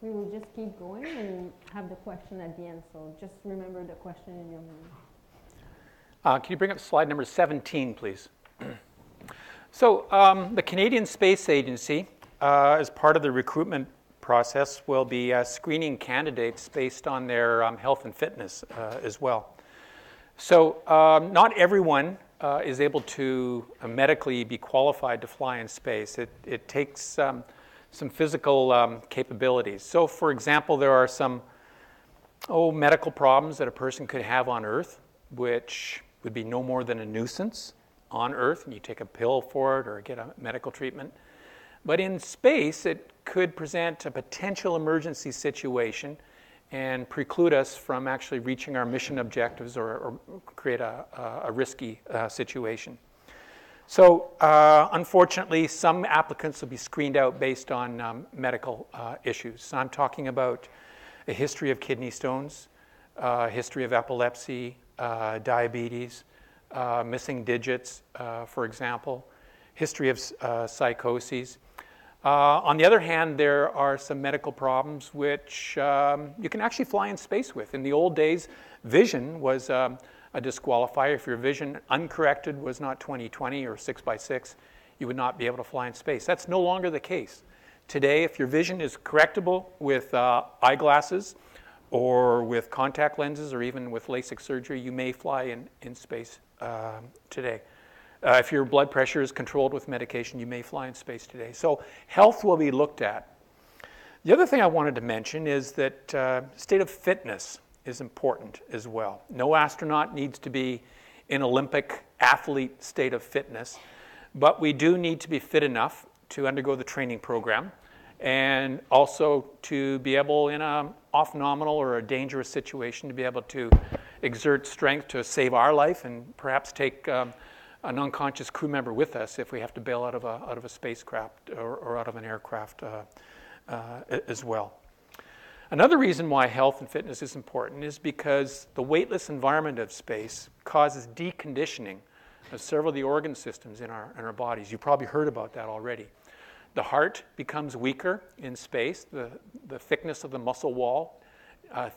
We will just keep going and have the question at the end, so just remember the question in your mind. Can you bring up slide number 17, please? So the Canadian Space Agency, as part of the recruitment process, will be screening candidates based on their health and fitness as well. So not everyone is able to medically be qualified to fly in space. It takes some physical capabilities. So for example, there are some medical problems that a person could have on Earth, which would be no more than a nuisance on Earth, and you take a pill for it or get a medical treatment. But in space, it could present a potential emergency situation and preclude us from actually reaching our mission objectives or create a risky situation. So unfortunately, some applicants will be screened out based on medical issues. So I'm talking about a history of kidney stones, history of epilepsy, diabetes, missing digits, for example, history of psychoses. On the other hand, there are some medical problems which you can actually fly in space with. In the old days, vision was a disqualifier. If your vision uncorrected was not 20/20 or 6x6, you would not be able to fly in space. That's no longer the case. Today, if your vision is correctable with eyeglasses or with contact lenses or even with LASIK surgery, you may fly in space today. If your blood pressure is controlled with medication, you may fly in space today. So health will be looked at. The other thing I wanted to mention is that state of fitness is important as well. No astronaut needs to be in Olympic athlete state of fitness, but we do need to be fit enough to undergo the training program and also to be able, in an off-nominal or a dangerous situation, to be able to exert strength to save our life and perhaps take an unconscious crew member with us if we have to bail out of a spacecraft or out of an aircraft as well. Another reason why health and fitness is important is because the weightless environment of space causes deconditioning of several of the organ systems in our bodies. You've probably heard about that already. The heart becomes weaker in space. The thickness of the muscle wall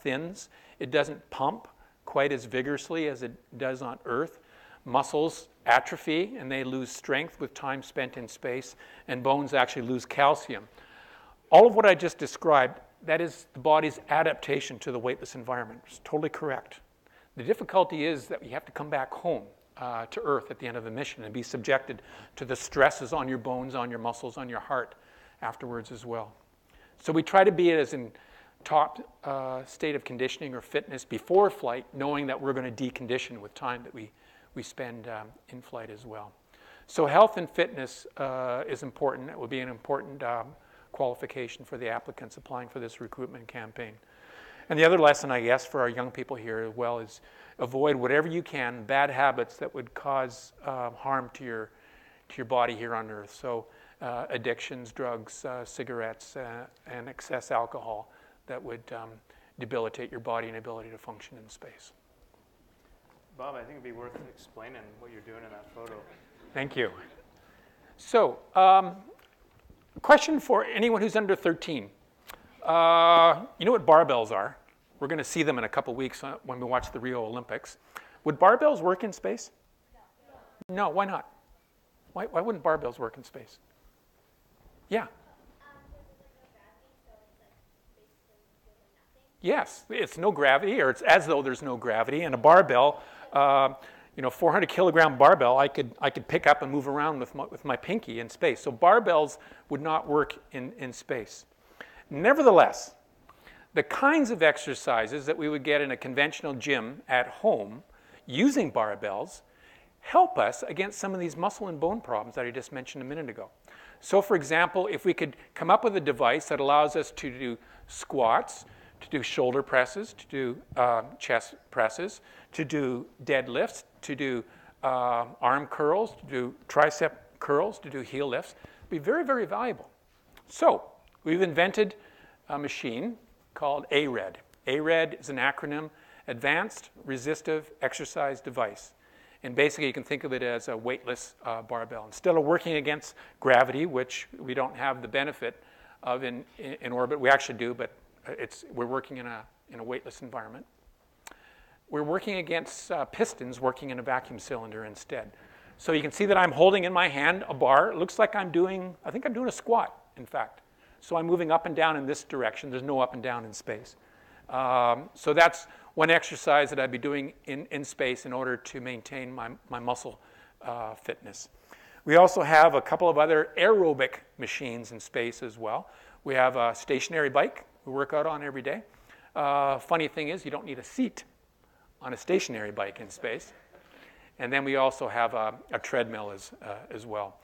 thins. It doesn't pump quite as vigorously as it does on Earth. Muscles atrophy and they lose strength with time spent in space, and bones actually lose calcium. All of what I just described, that is the body's adaptation to the weightless environment. It's totally correct. The difficulty is that you have to come back home to Earth at the end of the mission and be subjected to the stresses on your bones, on your muscles, on your heart afterwards as well. So we try to be as in top state of conditioning or fitness before flight, knowing that we're going to decondition with time that we spend in flight as well. So health and fitness is important. It will be an important qualification for the applicants applying for this recruitment campaign. And the other lesson, I guess, for our young people here as well is avoid whatever you can, bad habits that would cause harm to your body here on Earth. So addictions, drugs, cigarettes, and excess alcohol that would debilitate your body and ability to function in space. Bob, I think it'd be worth explaining what you're doing in that photo. Thank you. So, question for anyone who's under 13. You know what barbells are? We're going to see them in a couple weeks when we watch the Rio Olympics. Would barbells work in space? No, why not? Why wouldn't barbells work in space? Yeah. Yes, it's no gravity, or it's as though there's no gravity. And a barbell, 400 kilogram barbell, I could pick up and move around with my pinky in space. So barbells would not work in space. Nevertheless, the kinds of exercises that we would get in a conventional gym at home using barbells help us against some of these muscle and bone problems that I just mentioned a minute ago. So for example, if we could come up with a device that allows us to do squats, to do shoulder presses, to do chest presses, to do deadlifts, to do arm curls, to do tricep curls, to do heel lifts, it'd be very, very valuable. So we've invented a machine called ARED. ARED is an acronym, Advanced Resistive Exercise Device. And basically you can think of it as a weightless barbell. Instead of working against gravity, which we don't have the benefit of in orbit, we actually do, but we're working in a weightless environment. We're working against pistons working in a vacuum cylinder instead. So you can see that I'm holding in my hand a bar. It looks like I think I'm doing a squat, in fact. So I'm moving up and down in this direction. There's no up and down in space. So that's one exercise that I'd be doing in space in order to maintain my muscle fitness. We also have a couple of other aerobic machines in space as well. We have a stationary bike we work out on every day. Funny thing is, you don't need a seat on a stationary bike in space. And then we also have a treadmill as well.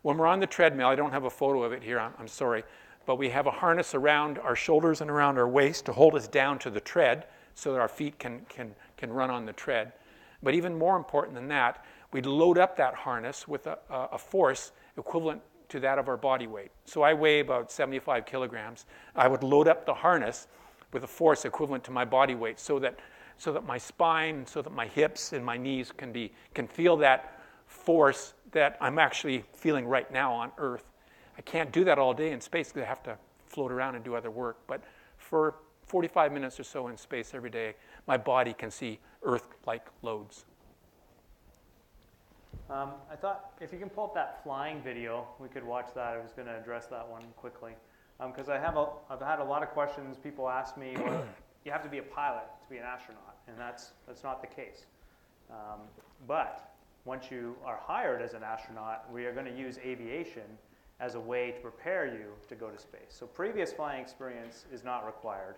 When we're on the treadmill, I don't have a photo of it here, I'm sorry, but we have a harness around our shoulders and around our waist to hold us down to the tread so that our feet can run on the tread. But even more important than that, we'd load up that harness with a force equivalent to that of our body weight. So I weigh about 75 kilograms. I would load up the harness with a force equivalent to my body weight so that my spine, so that my hips and my knees can feel that force that I'm actually feeling right now on Earth. I can't do that all day in space because I have to float around and do other work. But for 45 minutes or so in space every day, my body can see Earth-like loads. I thought if you can pull up that flying video, we could watch that. I was going to address that one quickly. Because I've had a lot of questions. People ask me, well, you have to be a pilot to be an astronaut, and that's not the case. But once you are hired as an astronaut, we are going to use aviation as a way to prepare you to go to space. So previous flying experience is not required,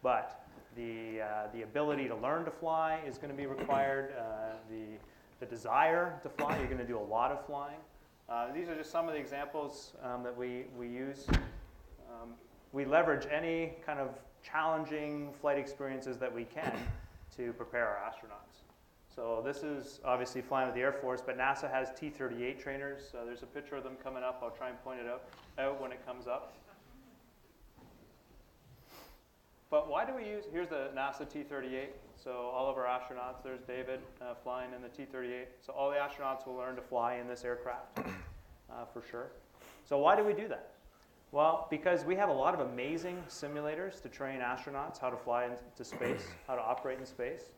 but the ability to learn to fly is going to be required. The desire to fly, you're going to do a lot of flying. These are just some of the examples that we use. We leverage any kind of challenging flight experiences that we can to prepare our astronauts. So this is obviously flying with the Air Force, but NASA has T-38 trainers. There's a picture of them coming up. I'll try and point it out when it comes up. But why do we use, here's the NASA T-38. So all of our astronauts, there's David flying in the T-38. So all the astronauts will learn to fly in this aircraft for sure. So why do we do that? Well, because we have a lot of amazing simulators to train astronauts how to fly into space, how to operate in space.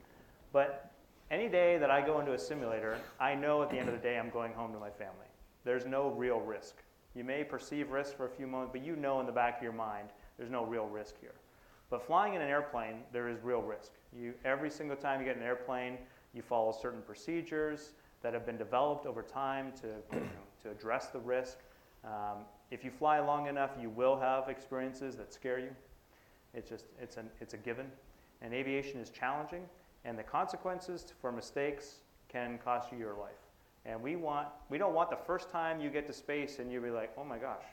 But any day that I go into a simulator, I know at the end of the day I'm going home to my family. There's no real risk. You may perceive risk for a few moments, but you know in the back of your mind there's no real risk here. But flying in an airplane, there is real risk. Every single time you get in an airplane, you follow certain procedures that have been developed over time to address the risk. If you fly long enough, you will have experiences that scare you. It's a given. And aviation is challenging, and the consequences for mistakes can cost you your life. And we don't want the first time you get to space and you'll be like, oh my gosh,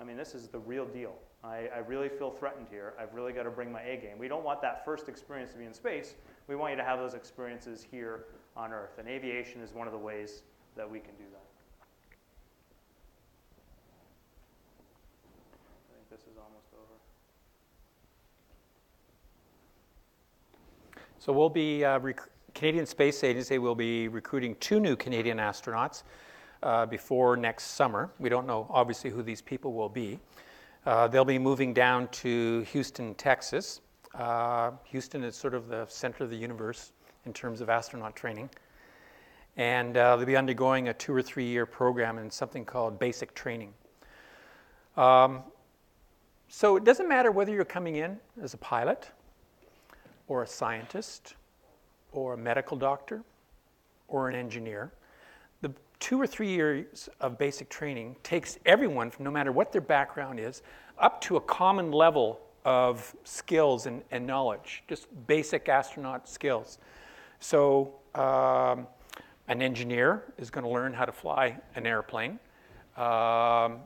I mean, this is the real deal. I really feel threatened here. I've really got to bring my A game. We don't want that first experience to be in space. We want you to have those experiences here on Earth. And aviation is one of the ways that we can do that. I think this is almost over. So we'll be, Canadian Space Agency will be recruiting 2 new Canadian astronauts before next summer. We don't know, obviously, who these people will be. They'll be moving down to Houston, Texas. Houston is sort of the center of the universe in terms of astronaut training. And they'll be undergoing a 2 or 3 year program in something called basic training. So it doesn't matter whether you're coming in as a pilot or a scientist or a medical doctor or an engineer. The 2 or 3 years of basic training takes everyone, no matter what their background is, up to a common level of skills and knowledge, just basic astronaut skills. So an engineer is going to learn how to fly an airplane. A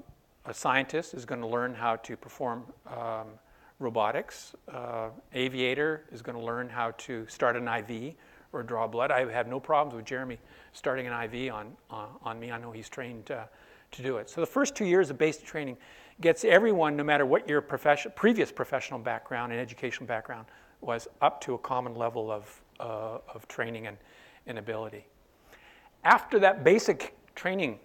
scientist is going to learn how to perform robotics. Aviator is going to learn how to start an IV or draw blood. I have no problems with Jeremy starting an IV on me. I know he's trained to do it. So the first 2 years of basic training gets everyone, no matter what your previous professional background and educational background was, up to a common level of training and ability. After that basic training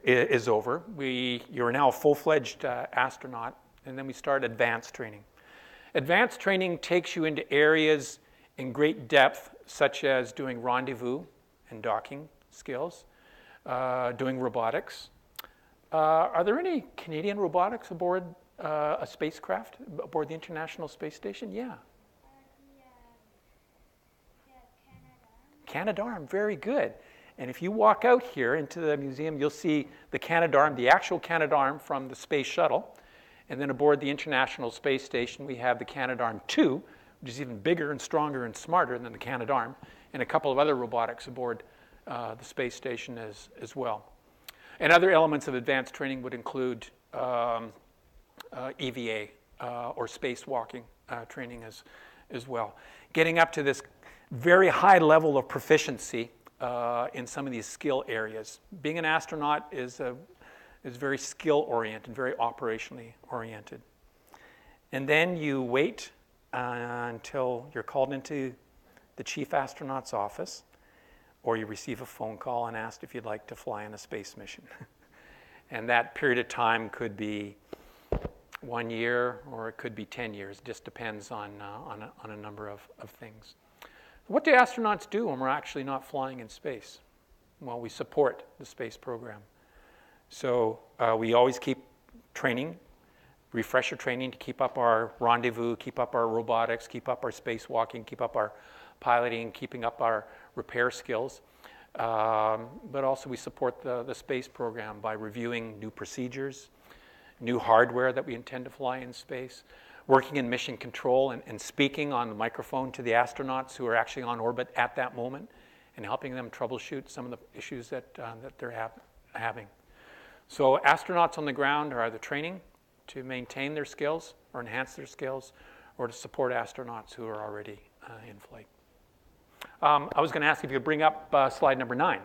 is over, you're now a full-fledged astronaut, and then we start advanced training. Advanced training takes you into areas in great depth, such as doing rendezvous and docking skills, doing robotics. Are there any Canadian robotics aboard a spacecraft, aboard the International Space Station? Yeah. Canadarm, very good. And if you walk out here into the museum, you'll see the Canadarm, the actual Canadarm from the space shuttle. And then aboard the International Space Station, we have the Canadarm2, which is even bigger and stronger and smarter than the Canadarm, and a couple of other robotics aboard the space station as well. And other elements of advanced training would include EVA or spacewalking training as well. Getting up to this very high level of proficiency in some of these skill areas. Being an astronaut is very skill-oriented, very operationally oriented. And then you wait until you're called into the chief astronaut's office, or you receive a phone call and asked if you'd like to fly on a space mission. And that period of time could be 1 year, or it could be 10 years. It just depends on a number of things. What do astronauts do when we're actually not flying in space? Well, we support the space program. So we always keep training, refresher training to keep up our rendezvous, keep up our robotics, keep up our spacewalking, keep up our piloting, keeping up our repair skills. But also we support the space program by reviewing new procedures, new hardware that we intend to fly in space, working in mission control and speaking on the microphone to the astronauts who are actually on orbit at that moment and helping them troubleshoot some of the issues that they're having. So astronauts on the ground are either training to maintain their skills or enhance their skills or to support astronauts who are already in flight. I was going to ask if you could bring up slide number 9.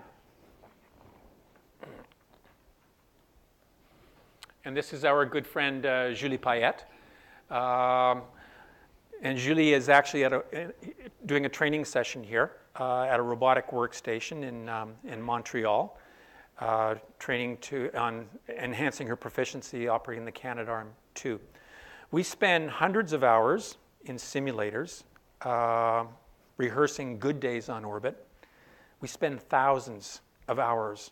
And this is our good friend Julie Payette. And Julie is actually doing a training session here at a robotic workstation in Montreal, training on enhancing her proficiency operating the Canadarm2. We spend hundreds of hours in simulators rehearsing good days on orbit. We spend thousands of hours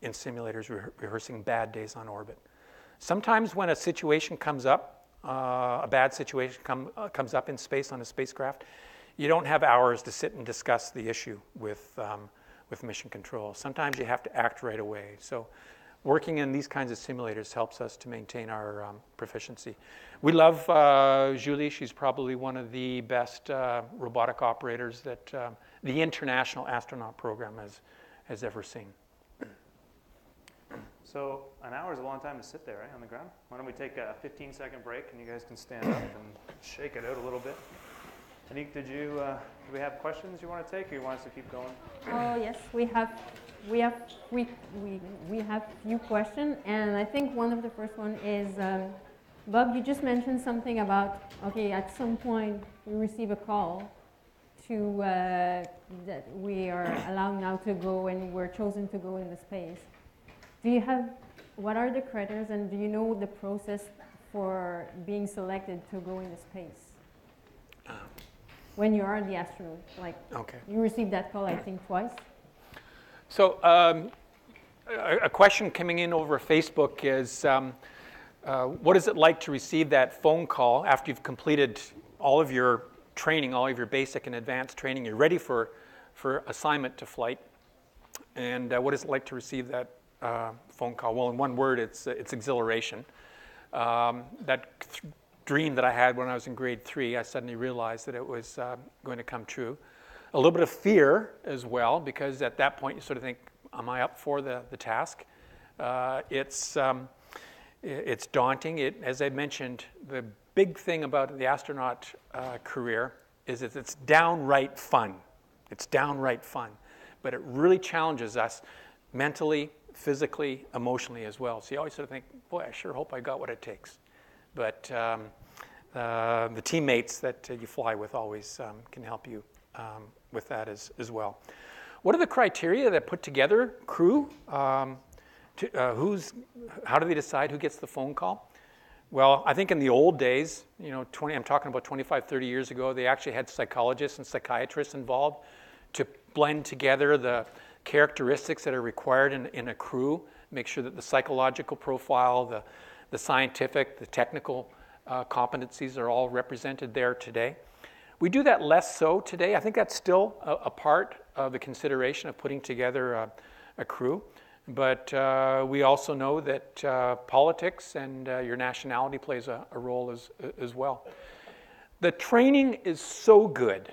in simulators rehearsing bad days on orbit. Sometimes when a situation comes up, a bad situation comes up in space on a spacecraft, you don't have hours to sit and discuss the issue with mission control. Sometimes you have to act right away. So working in these kinds of simulators helps us to maintain our proficiency. We love Julie. She's probably one of the best robotic operators that the International Astronaut Program has ever seen. So an hour is a long time to sit there, right, on the ground. Why don't we take a 15-second break and you guys can stand up and shake it out a little bit. Anik, do we have questions you want to take, or you want us to keep going? Oh yes, we have few questions, and I think one of the first one is Bob. You just mentioned something about at some point we receive a call to that we are allowed now to go and we're chosen to go into space. What are the criteria, and do you know the process for being selected to go into space? When you are the astronaut, you received that call, I think, twice. So a question coming in over Facebook is, what is it like to receive that phone call after you've completed all of your training, all of your basic and advanced training, you're ready for assignment to flight, and what is it like to receive that phone call? Well, in one word, it's exhilaration. Dream that I had when I was in grade 3, I suddenly realized that it was going to come true. A little bit of fear as well, because at that point you sort of think, am I up for the task? It's daunting. As I mentioned, the big thing about the astronaut career is that it's downright fun. It's downright fun. But it really challenges us mentally, physically, emotionally as well. So you always sort of think, boy, I sure hope I got what it takes. But the teammates that you fly with always can help you with that as well. What are the criteria that put together crew? How do they decide who gets the phone call? Well, I think in the old days, I'm talking about 25, 30 years ago, they actually had psychologists and psychiatrists involved to blend together the characteristics that are required in a crew, make sure that the psychological profile, the scientific, the technical competencies are all represented there today. We do that less so today. I think that's still a part of the consideration of putting together a crew. But we also know that politics and your nationality plays a role as well. The training is so good.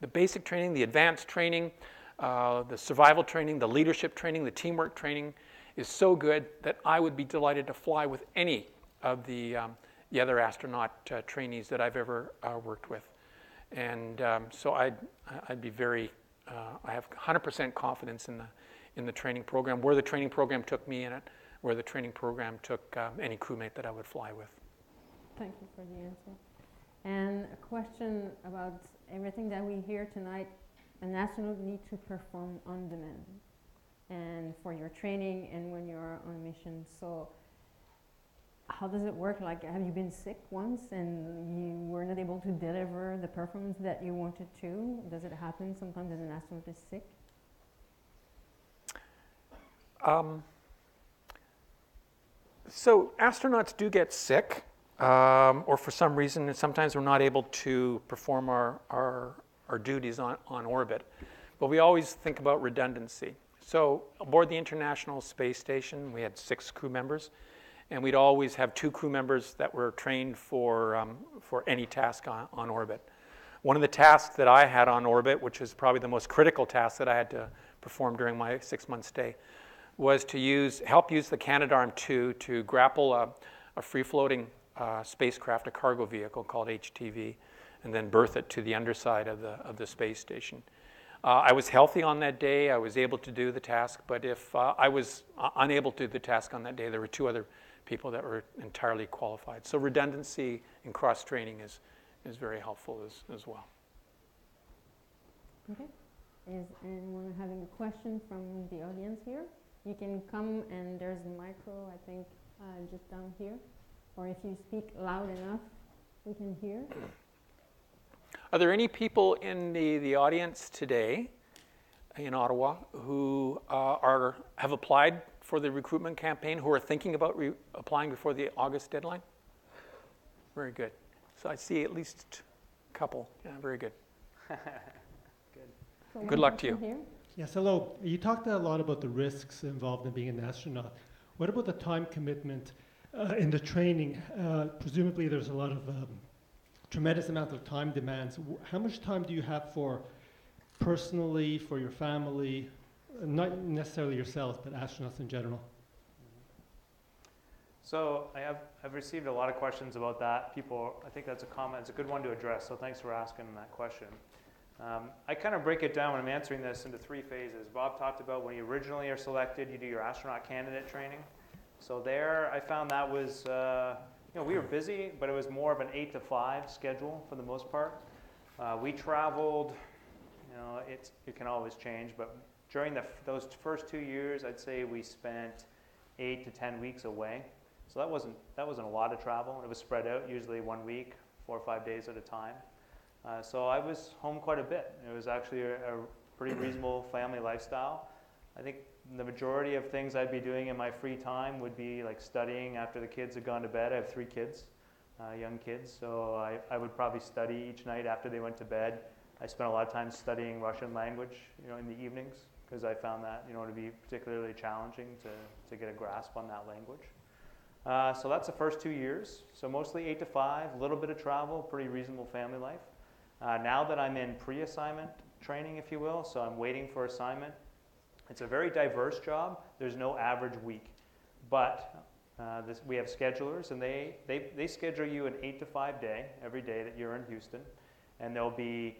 The basic training, the advanced training, the survival training, the leadership training, the teamwork training is so good that I would be delighted to fly with any of the other astronaut trainees that I've ever worked with. And so I'd be very, I have 100% confidence in the training program, where the training program took me in it, where the training program took any crewmate that I would fly with. Thank you for the answer. And a question about everything that we hear tonight. An astronaut needs to perform on demand, and for your training and when you're on mission. So how does it work? Have you been sick once and you were not able to deliver the performance that you wanted to? Does it happen sometimes that an astronaut is sick? So astronauts do get sick, or for some reason, sometimes we're not able to perform our duties on orbit. But we always think about redundancy. So aboard the International Space Station, we had 6 crew members, and we'd always have 2 crew members that were trained for any task on orbit. One of the tasks that I had on orbit, which is probably the most critical task that I had to perform during my 6-month stay, was to help use the Canadarm2 to grapple a free-floating spacecraft, a cargo vehicle called HTV, and then berth it to the underside of the space station. I was healthy on that day. I was able to do the task, but if I was unable to do the task on that day, there were 2 other people that were entirely qualified. So redundancy and cross-training is very helpful as well. Okay. Is anyone having a question from the audience here? You can come, and there's a micro, I think, just down here. Or if you speak loud enough, we can hear. Are there any people in the audience today in Ottawa who have applied for the recruitment campaign, who are thinking about applying before the August deadline? Very good. So I see at least a couple. Yeah, very good. So Good luck to you. here. Yes, hello. You talked a lot about the risks involved in being an astronaut. What about the time commitment in the training? Presumably there's a lot of tremendous amount of time demands. How much time do you have for personally, for your family, not necessarily yourselves, but astronauts in general? So I've received a lot of questions about that. People, I think that's a comment. It's a good one to address. So thanks for asking that question. I kind of break it down when I'm answering this into 3 phases. Bob talked about when you originally are selected, you do your astronaut candidate training. So there, I found that was, we were busy, but it was more of an 8 to 5 schedule for the most part. We traveled, it can always change, but during those first 2 years, I'd say we spent 8 to 10 weeks away. So that wasn't a lot of travel. It was spread out, usually 1 week, 4 or 5 days at a time. So I was home quite a bit. It was actually a pretty reasonable family lifestyle. I think the majority of things I'd be doing in my free time would be like studying after the kids had gone to bed. I have 3 kids, young kids, so I would probably study each night after they went to bed. I spent a lot of time studying Russian language, in the evenings, because I found that, to be particularly challenging to get a grasp on that language. So that's the first 2 years. So mostly 8 to 5, a little bit of travel, pretty reasonable family life. Now that I'm in pre-assignment training, if you will, so I'm waiting for assignment, it's a very diverse job. There's no average week. But we have schedulers, and they schedule you an 8 to 5 day, every day that you're in Houston. And there'll be,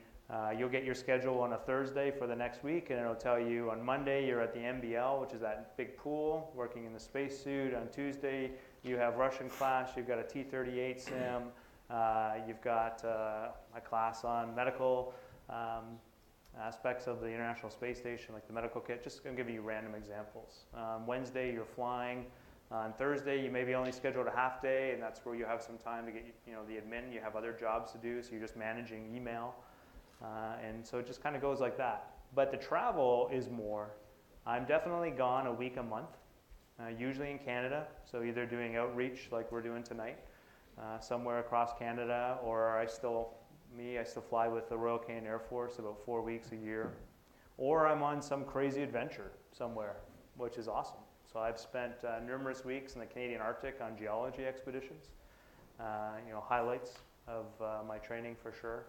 you'll get your schedule on a Thursday for the next week, and it'll tell you on Monday you're at the MBL, which is that big pool, working in the spacesuit. On Tuesday you have Russian class, you've got a T-38 sim, you've got a class on medical aspects of the International Space Station, like the medical kit. Just going to give you random examples. Wednesday, you're flying. On Thursday, you maybe only scheduled a half day, and that's where you have some time to get, the admin. You have other jobs to do, so you're just managing email. And so it just kind of goes like that. But the travel is more. I'm definitely gone a week a month, usually in Canada. So either doing outreach like we're doing tonight, somewhere across Canada, or I still fly with the Royal Canadian Air Force about 4 weeks a year. Or I'm on some crazy adventure somewhere, which is awesome. So I've spent numerous weeks in the Canadian Arctic on geology expeditions, highlights of my training for sure.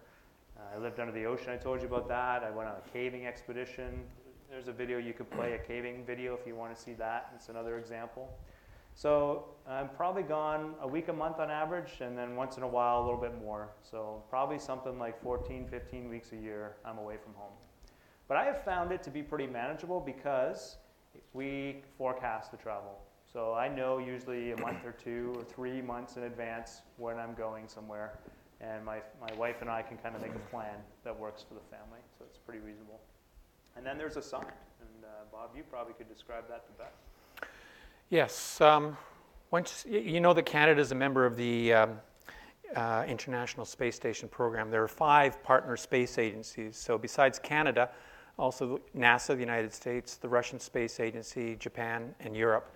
I lived under the ocean, I told you about that. I went on a caving expedition. There's a video you could play, a caving video if you want to see that. It's another example. So I'm probably gone a week a month on average, and then once in a while a little bit more. So probably something like 14, 15 weeks a year I'm away from home. But I have found it to be pretty manageable because we forecast the travel. So I know usually a month or 2 or 3 months in advance when I'm going somewhere. And my wife and I can kind of make a plan that works for the family. So it's pretty reasonable. And then there's a sign. And Bob, you probably could describe that the best. Yes. Once you know that Canada is a member of the International Space Station program, there are 5 partner space agencies. So besides Canada, also NASA, the United States, the Russian Space Agency, Japan, and Europe,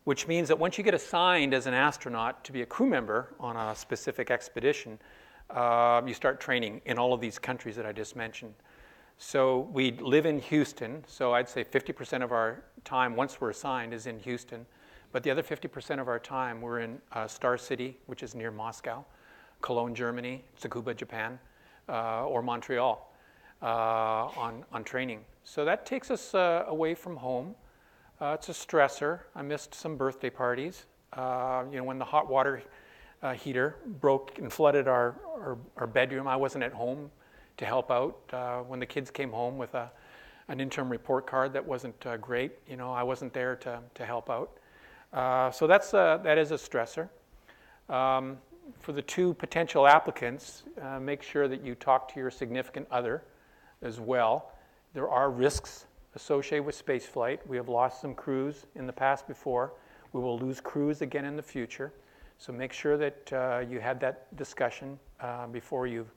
which means that once you get assigned as an astronaut to be a crew member on a specific expedition, you start training in all of these countries that I just mentioned. So we live in Houston, so I'd say 50% of our time once we're assigned is in Houston, but the other 50% of our time we're in Star City, which is near Moscow, Cologne, Germany, Tsukuba, Japan, or Montreal on training. So that takes us away from home. It's a stressor. I missed some birthday parties, When the hot water heater broke and flooded our bedroom, I wasn't at home to help out. When the kids came home with an interim report card that wasn't great, I wasn't there to help out. So that is a stressor. For the two potential applicants, make sure that you talk to your significant other as well. There are risks associated with spaceflight. We have lost some crews in the past before. We will lose crews again in the future. So make sure that you had that discussion before you've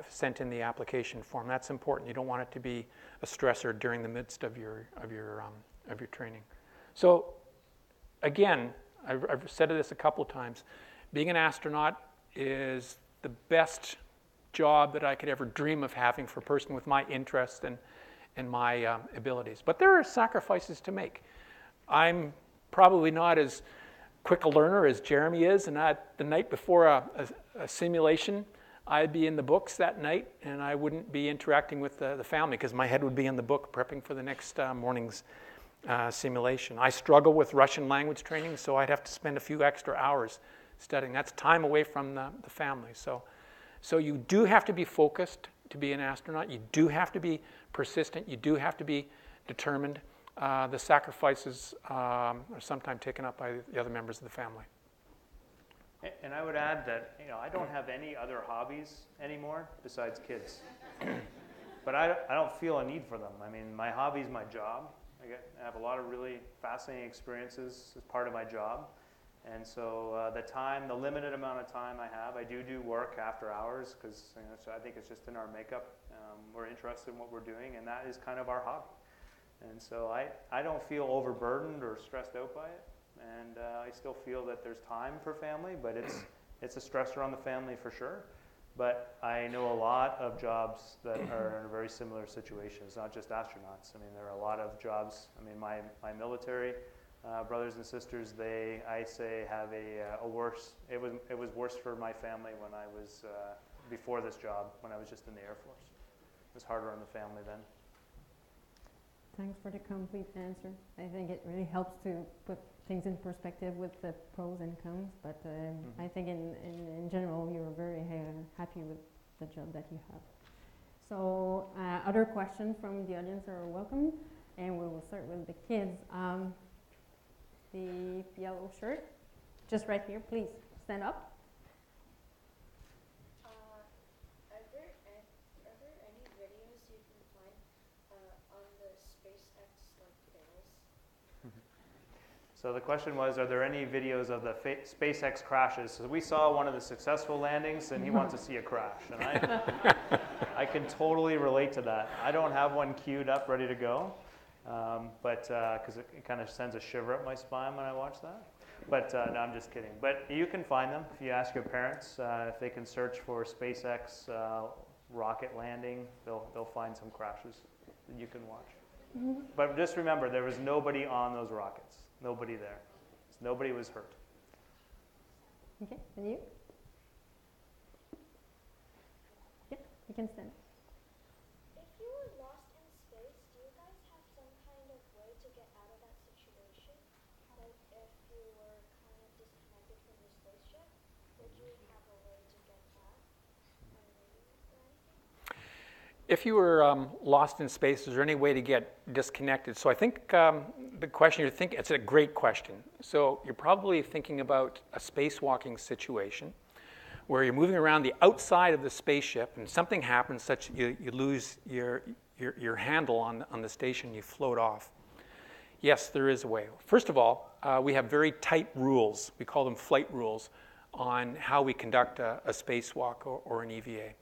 sent in the application form. That's important. You don't want it to be a stressor during the midst of your training. So again, I've said this a couple of times. Being an astronaut is the best job that I could ever dream of having for a person with my interests and my abilities. But there are sacrifices to make. I'm probably not as quick a learner as Jeremy is, and the night before a simulation, I'd be in the books that night, and I wouldn't be interacting with the family because my head would be in the book prepping for the next morning's simulation. I struggle with Russian language training, so I'd have to spend a few extra hours studying. That's time away from the family. So you do have to be focused to be an astronaut. You do have to be persistent. You do have to be determined. The sacrifices are sometimes taken up by the other members of the family. And I would add that I don't have any other hobbies anymore besides kids. But I don't feel a need for them. I mean, my hobby is my job. I have a lot of really fascinating experiences as part of my job. And so the limited amount of time I have, I do work after hours because so I think it's just in our makeup. We're interested in what we're doing, and that is kind of our hobby. And so I don't feel overburdened or stressed out by it. And I still feel that there's time for family, but it's a stressor on the family for sure. But I know a lot of jobs that are in a very similar situation. It's not just astronauts. I mean, there are a lot of jobs. I mean, my military brothers and sisters, I say, have a worse. It was worse for my family when I was before this job, when I was just in the Air Force. It was harder on the family then. Thanks for the complete answer. I think it really helps to put things in perspective with the pros and cons, but I think in general you're very happy with the job that you have. So other questions from the audience are welcome, and we will start with the kids. The yellow shirt, just right here, please stand up. So the question was, are there any videos of the SpaceX crashes? So we saw one of the successful landings, and he wants to see a crash. And I can totally relate to that. I don't have one queued up, ready to go, but because it kind of sends a shiver up my spine when I watch that. But no, I'm just kidding. But you can find them if you ask your parents. If they can search for SpaceX rocket landing, they'll find some crashes that you can watch. Mm-hmm. But just remember, there was nobody on those rockets. Nobody there. Nobody was hurt. Okay, and you? Yeah, you can stand. If you were lost in space, do you guys have some kind of way to get out of that situation? Like if you were kind of disconnected from your spaceship, would you have a way to get back? If you were lost in space, is there any way to get disconnected? So I think the question you're thinking, it's a great question. So you're probably thinking about a spacewalking situation where you're moving around the outside of the spaceship and something happens such that you lose your handle on the station, you float off. Yes, there is a way. First of all, we have very tight rules. We call them flight rules on how we conduct a spacewalk or an EVA.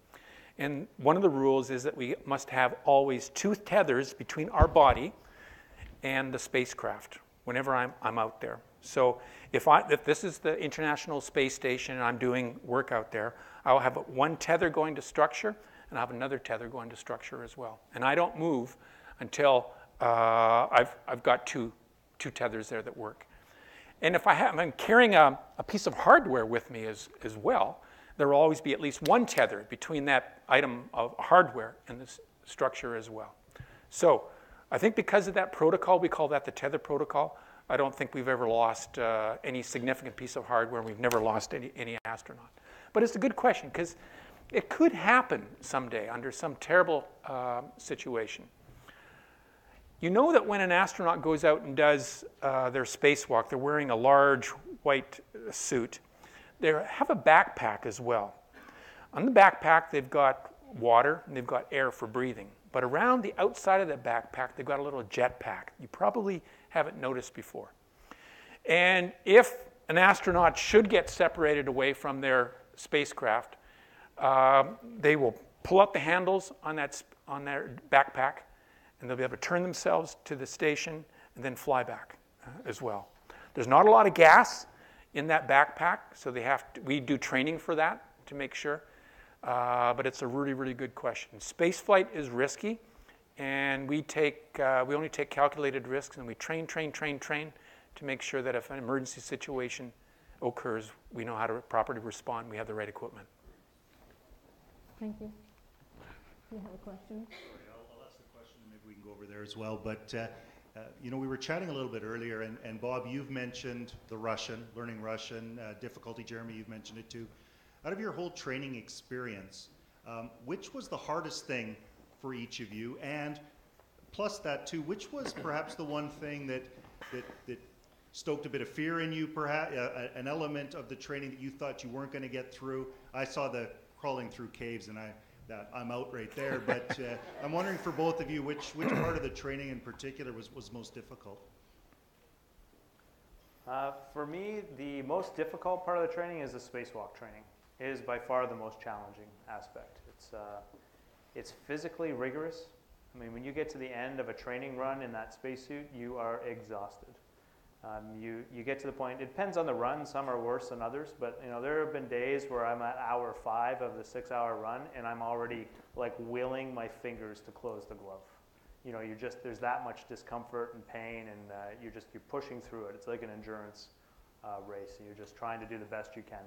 And one of the rules is that we must have always 2 tethers between our body and the spacecraft whenever I'm out there. So if this is the International Space Station and I'm doing work out there, I'll have 1 tether going to structure and I'll have another tether going to structure as well. And I don't move until I've got two tethers there that work. And if I'm carrying a piece of hardware with me as well, there will always be at least 1 tether between that item of hardware and this structure as well. So I think because of that protocol, we call that the tether protocol, I don't think we've ever lost any significant piece of hardware, and we've never lost any astronaut. But it's a good question, because it could happen someday under some terrible situation. You know that when an astronaut goes out and does their spacewalk, they're wearing a large white suit. They have a backpack as well. On the backpack, they've got water and they've got air for breathing. But around the outside of that backpack, they've got a little jet pack. You probably haven't noticed before. And if an astronaut should get separated away from their spacecraft, they will pull out the handles on their backpack, and they'll be able to turn themselves to the station and then fly back as well. There's not a lot of gas in that backpack, so we do training for that to make sure. But it's a really, really good question. Space flight is risky, and we only take calculated risks, and we train to make sure that if an emergency situation occurs, we know how to properly respond. We have the right equipment. Thank you. Do you have a question? I'll ask the question, and maybe we can go over there as well. But you know, we were chatting a little bit earlier, and Bob, you've mentioned the learning Russian difficulty. Jeremy, you've mentioned it too. Out of your whole training experience, which was the hardest thing for each of you? And plus that too, which was perhaps the one thing that stoked a bit of fear in you, perhaps an element of the training that you thought you weren't going to get through? I saw the crawling through caves, and I'm out right there. But I'm wondering for both of you, which part of the training in particular was most difficult? For me, the most difficult part of the training is the spacewalk training. It is by far the most challenging aspect. It's physically rigorous. I mean, when you get to the end of a training run in that spacesuit, you are exhausted. You get to the point, it depends on the run, some are worse than others, but you know, there have been days where I'm at hour 5 of the 6-hour run and I'm already like willing my fingers to close the glove. You know, there's that much discomfort and pain, and you're pushing through it. It's like an endurance race, and you're just trying to do the best you can.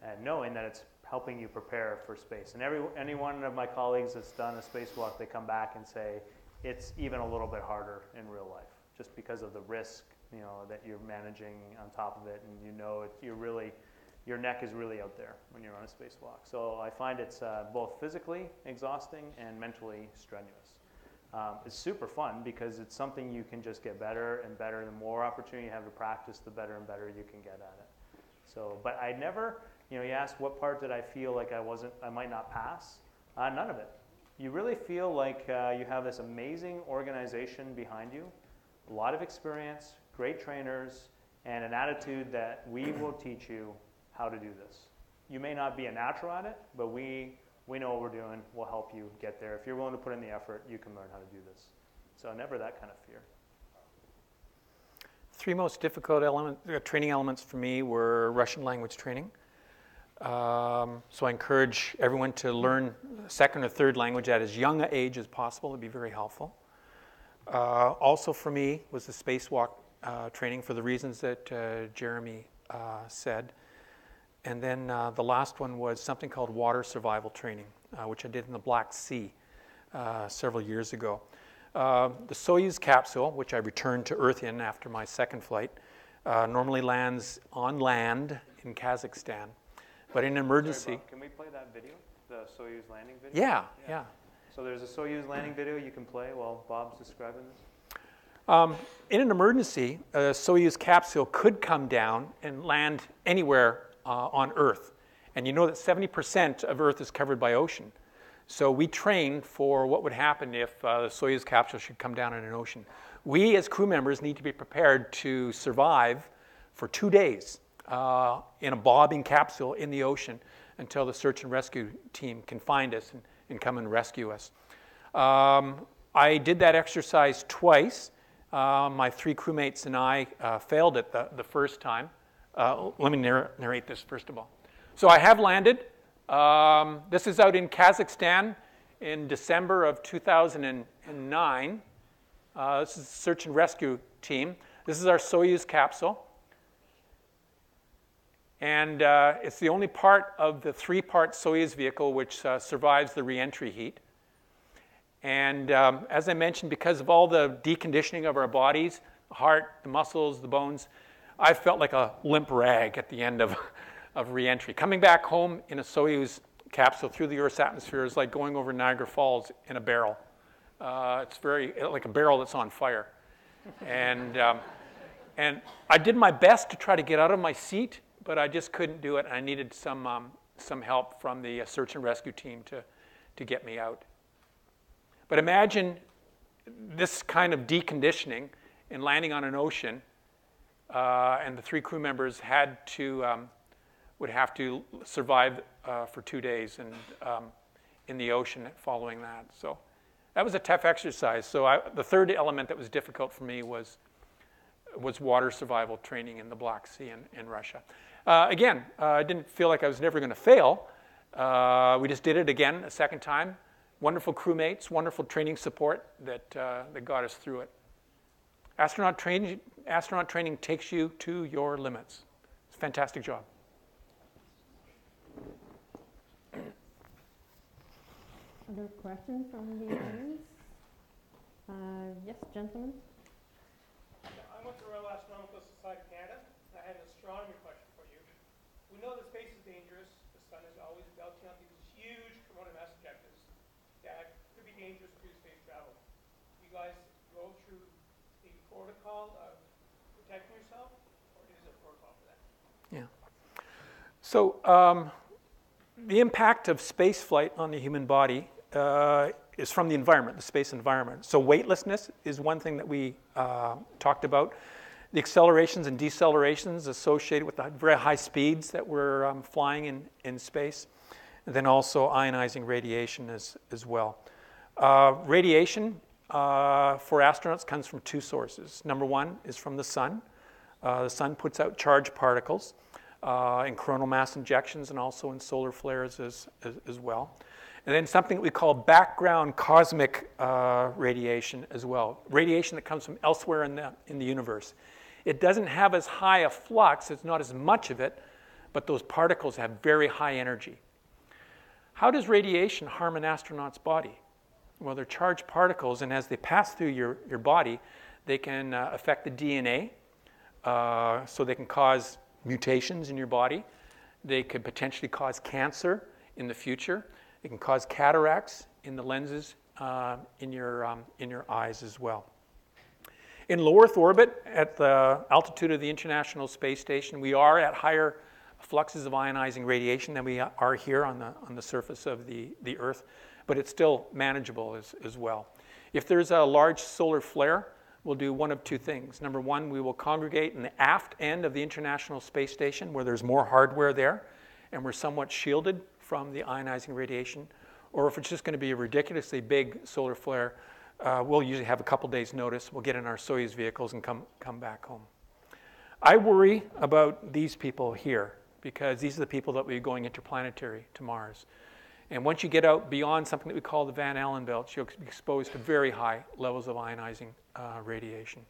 And knowing that it's helping you prepare for space. And any one of my colleagues that's done a spacewalk, they come back and say it's even a little bit harder in real life, just because of the risk, you know, that you're managing on top of it, and you know your neck is really out there when you're on a spacewalk. So I find it's both physically exhausting and mentally strenuous. It's super fun because it's something you can just get better and better. The more opportunity you have to practice, the better and better you can get at it. So, but I never, you know, you asked what part did I feel like I might not pass? None of it. You really feel like you have this amazing organization behind you, a lot of experience, great trainers, and an attitude that we will teach you how to do this. You may not be a natural at it, but we know what we're doing. We'll help you get there. If you're willing to put in the effort, you can learn how to do this. So never that kind of fear. 3 most difficult training elements for me were Russian language training. So I encourage everyone to learn second or third language at as young an age as possible. It would be very helpful. Also for me was the spacewalk training for the reasons that Jeremy said. And then the last one was something called water survival training, which I did in the Black Sea several years ago. The Soyuz capsule, which I returned to Earth in after my second flight, normally lands on land in Kazakhstan. But in an emergency... Sorry, Bob, can we play that video, the Soyuz landing video? Yeah. So there's a Soyuz landing video you can play while Bob's describing this? In an emergency, a Soyuz capsule could come down and land anywhere on Earth. And you know that 70% of Earth is covered by ocean. So we trained for what would happen if the Soyuz capsule should come down in an ocean. We as crew members need to be prepared to survive for 2 days in a bobbing capsule in the ocean until the search and rescue team can find us and come and rescue us. I did that exercise twice. My 3 crewmates and I failed it the first time. Let me narrate this first of all. So I have landed. This is out in Kazakhstan in December of 2009. This is the search and rescue team. This is our Soyuz capsule. And it's the only part of the 3-part Soyuz vehicle which survives the re-entry heat. And as I mentioned, because of all the deconditioning of our bodies, heart, the muscles, the bones. I felt like a limp rag at the end of re-entry. Coming back home in a Soyuz capsule through the Earth's atmosphere is like going over Niagara Falls in a barrel. It's very like a barrel that's on fire. And I did my best to try to get out of my seat, but I just couldn't do it. I needed some help from the search and rescue team to get me out. But imagine this kind of deconditioning and landing on an ocean, and the 3 crew members would have to survive for 2 days in the ocean following that. So that was a tough exercise. So the third element that was difficult for me was water survival training in the Black Sea in Russia. Again, I didn't feel like I was never going to fail. We just did it again a second time. Wonderful crewmates, wonderful training support that got us through it. Astronaut training takes you to your limits. It's a fantastic job. Other questions from the audience? Yes, gentlemen. I went to the Royal Astronomical Society of Canada. I had an astronomy question for you. We know that space is dangerous. The sun is always belching out these huge coronal mass ejectors that could be dangerous to space travel. You guys go through the protocol of protecting yourself, or is there a protocol for that? Yeah. So the impact of space flight on the human body is from the environment, the space environment. So weightlessness is one thing that we talked about. The accelerations and decelerations associated with the very high speeds that we're flying in space. And then also ionizing radiation as well. Radiation for astronauts comes from 2 sources. Number one is from the sun. The sun puts out charged particles in coronal mass injections and also in solar flares as well. And then something that we call background cosmic radiation as well. Radiation that comes from elsewhere in the universe. It doesn't have as high a flux, it's not as much of it, but those particles have very high energy. How does radiation harm an astronaut's body? Well, they're charged particles, and as they pass through your body, they can affect the DNA, so they can cause mutations in your body. They could potentially cause cancer in the future. It can cause cataracts in the lenses in your eyes as well. In low Earth orbit, at the altitude of the International Space Station, we are at higher fluxes of ionizing radiation than we are here on the surface of the Earth, but it's still manageable as well. If there's a large solar flare, we'll do one of 2 things. Number one, we will congregate in the aft end of the International Space Station where there's more hardware there, and we're somewhat shielded from the ionizing radiation. Or if it's just going to be a ridiculously big solar flare, we'll usually have a couple days notice. We'll get in our Soyuz vehicles and come back home. I worry about these people here because these are the people that will be going interplanetary to Mars. And once you get out beyond something that we call the Van Allen belts, you'll be exposed to very high levels of ionizing radiation.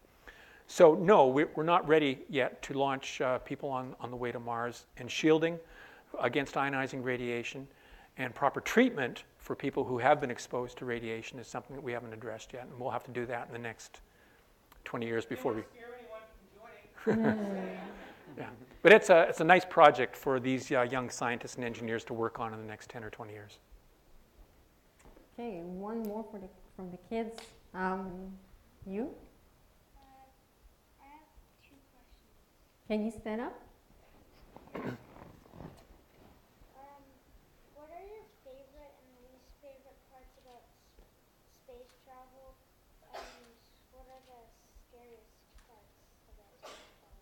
So no, we're not ready yet to launch people on the way to Mars. And shielding against ionizing radiation and proper treatment for people who have been exposed to radiation is something that we haven't addressed yet. And we'll have to do that in the next 20 years before we... Yeah. But it's a nice project for these young scientists and engineers to work on in the next 10 or 20 years. Okay, one more from the kids. You? I have 2 questions. Can you stand up? What are your favorite and least favorite parts about space travel, and what are the scariest parts about space travel?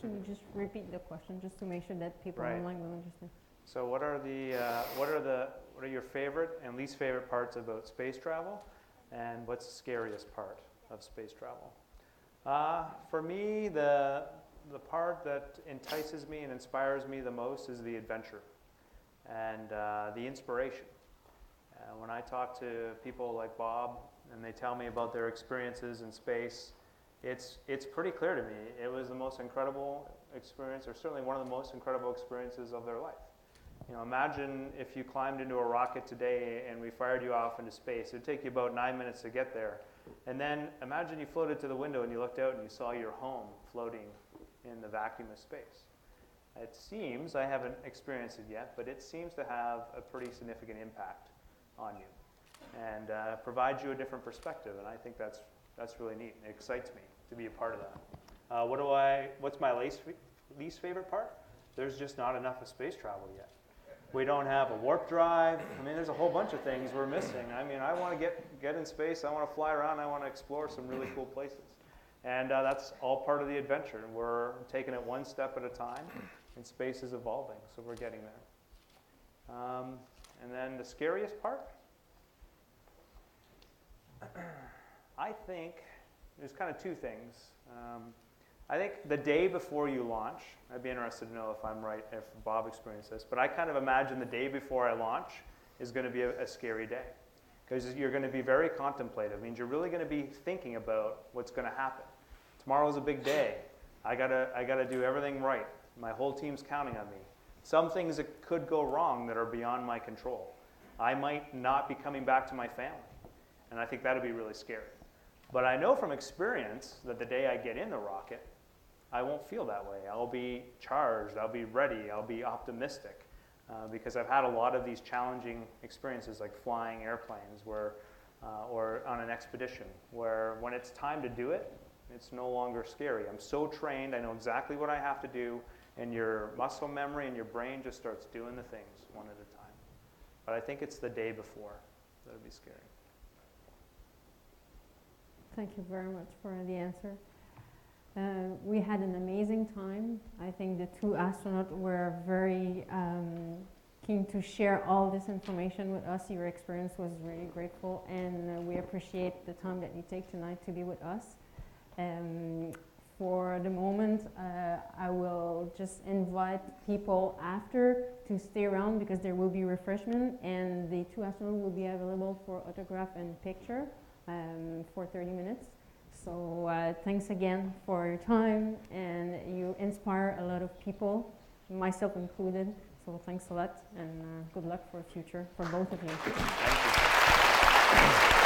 Can you just repeat the question just to make sure that people online will understand? So what are your favorite and least favorite parts about space travel, and what's the scariest part of space travel? For me, the part that entices me and inspires me the most is the adventure and the inspiration. When I talk to people like Bob and they tell me about their experiences in space, it's pretty clear to me it was the most incredible experience, or certainly one of the most incredible experiences of their life. You know, imagine if you climbed into a rocket today and we fired you off into space. It would take you about 9 minutes to get there. And then imagine you floated to the window and you looked out and you saw your home floating in the vacuum of space. It seems, I haven't experienced it yet, but it seems to have a pretty significant impact on you and provides you a different perspective. And I think that's really neat. It excites me to be a part of that. What's my least favorite part? There's just not enough of space travel yet. We don't have a warp drive. I mean, there's a whole bunch of things we're missing. I mean, I want to get in space. I want to fly around. I want to explore some really cool places. And that's all part of the adventure. We're taking it one step at a time, and space is evolving, so we're getting there. And then the scariest part? I think there's kind of two things. I think the day before you launch, I'd be interested to know if I'm right, if Bob experienced this, but I kind of imagine the day before I launch is going to be a scary day because you're going to be very contemplative. It means you're really going to be thinking about what's going to happen. Tomorrow's a big day. I gotta do everything right. My whole team's counting on me. Some things that could go wrong that are beyond my control. I might not be coming back to my family, and I think that'll be really scary. But I know from experience that the day I get in the rocket, I won't feel that way. I'll be charged, I'll be ready, I'll be optimistic because I've had a lot of these challenging experiences like flying airplanes or on an expedition where when it's time to do it, it's no longer scary. I'm so trained, I know exactly what I have to do, and your muscle memory and your brain just starts doing the things one at a time. But I think it's the day before that'll be scary. Thank you very much for the answer. We had an amazing time. I think the two astronauts were very keen to share all this information with us. Your experience was really grateful, and we appreciate the time that you take tonight to be with us. For the moment, I will just invite people after to stay around because there will be refreshment, and the two astronauts will be available for autograph and picture for 30 minutes. So thanks again for your time, and you inspire a lot of people, myself included. So thanks a lot, and good luck for the future for both of you. Thank you.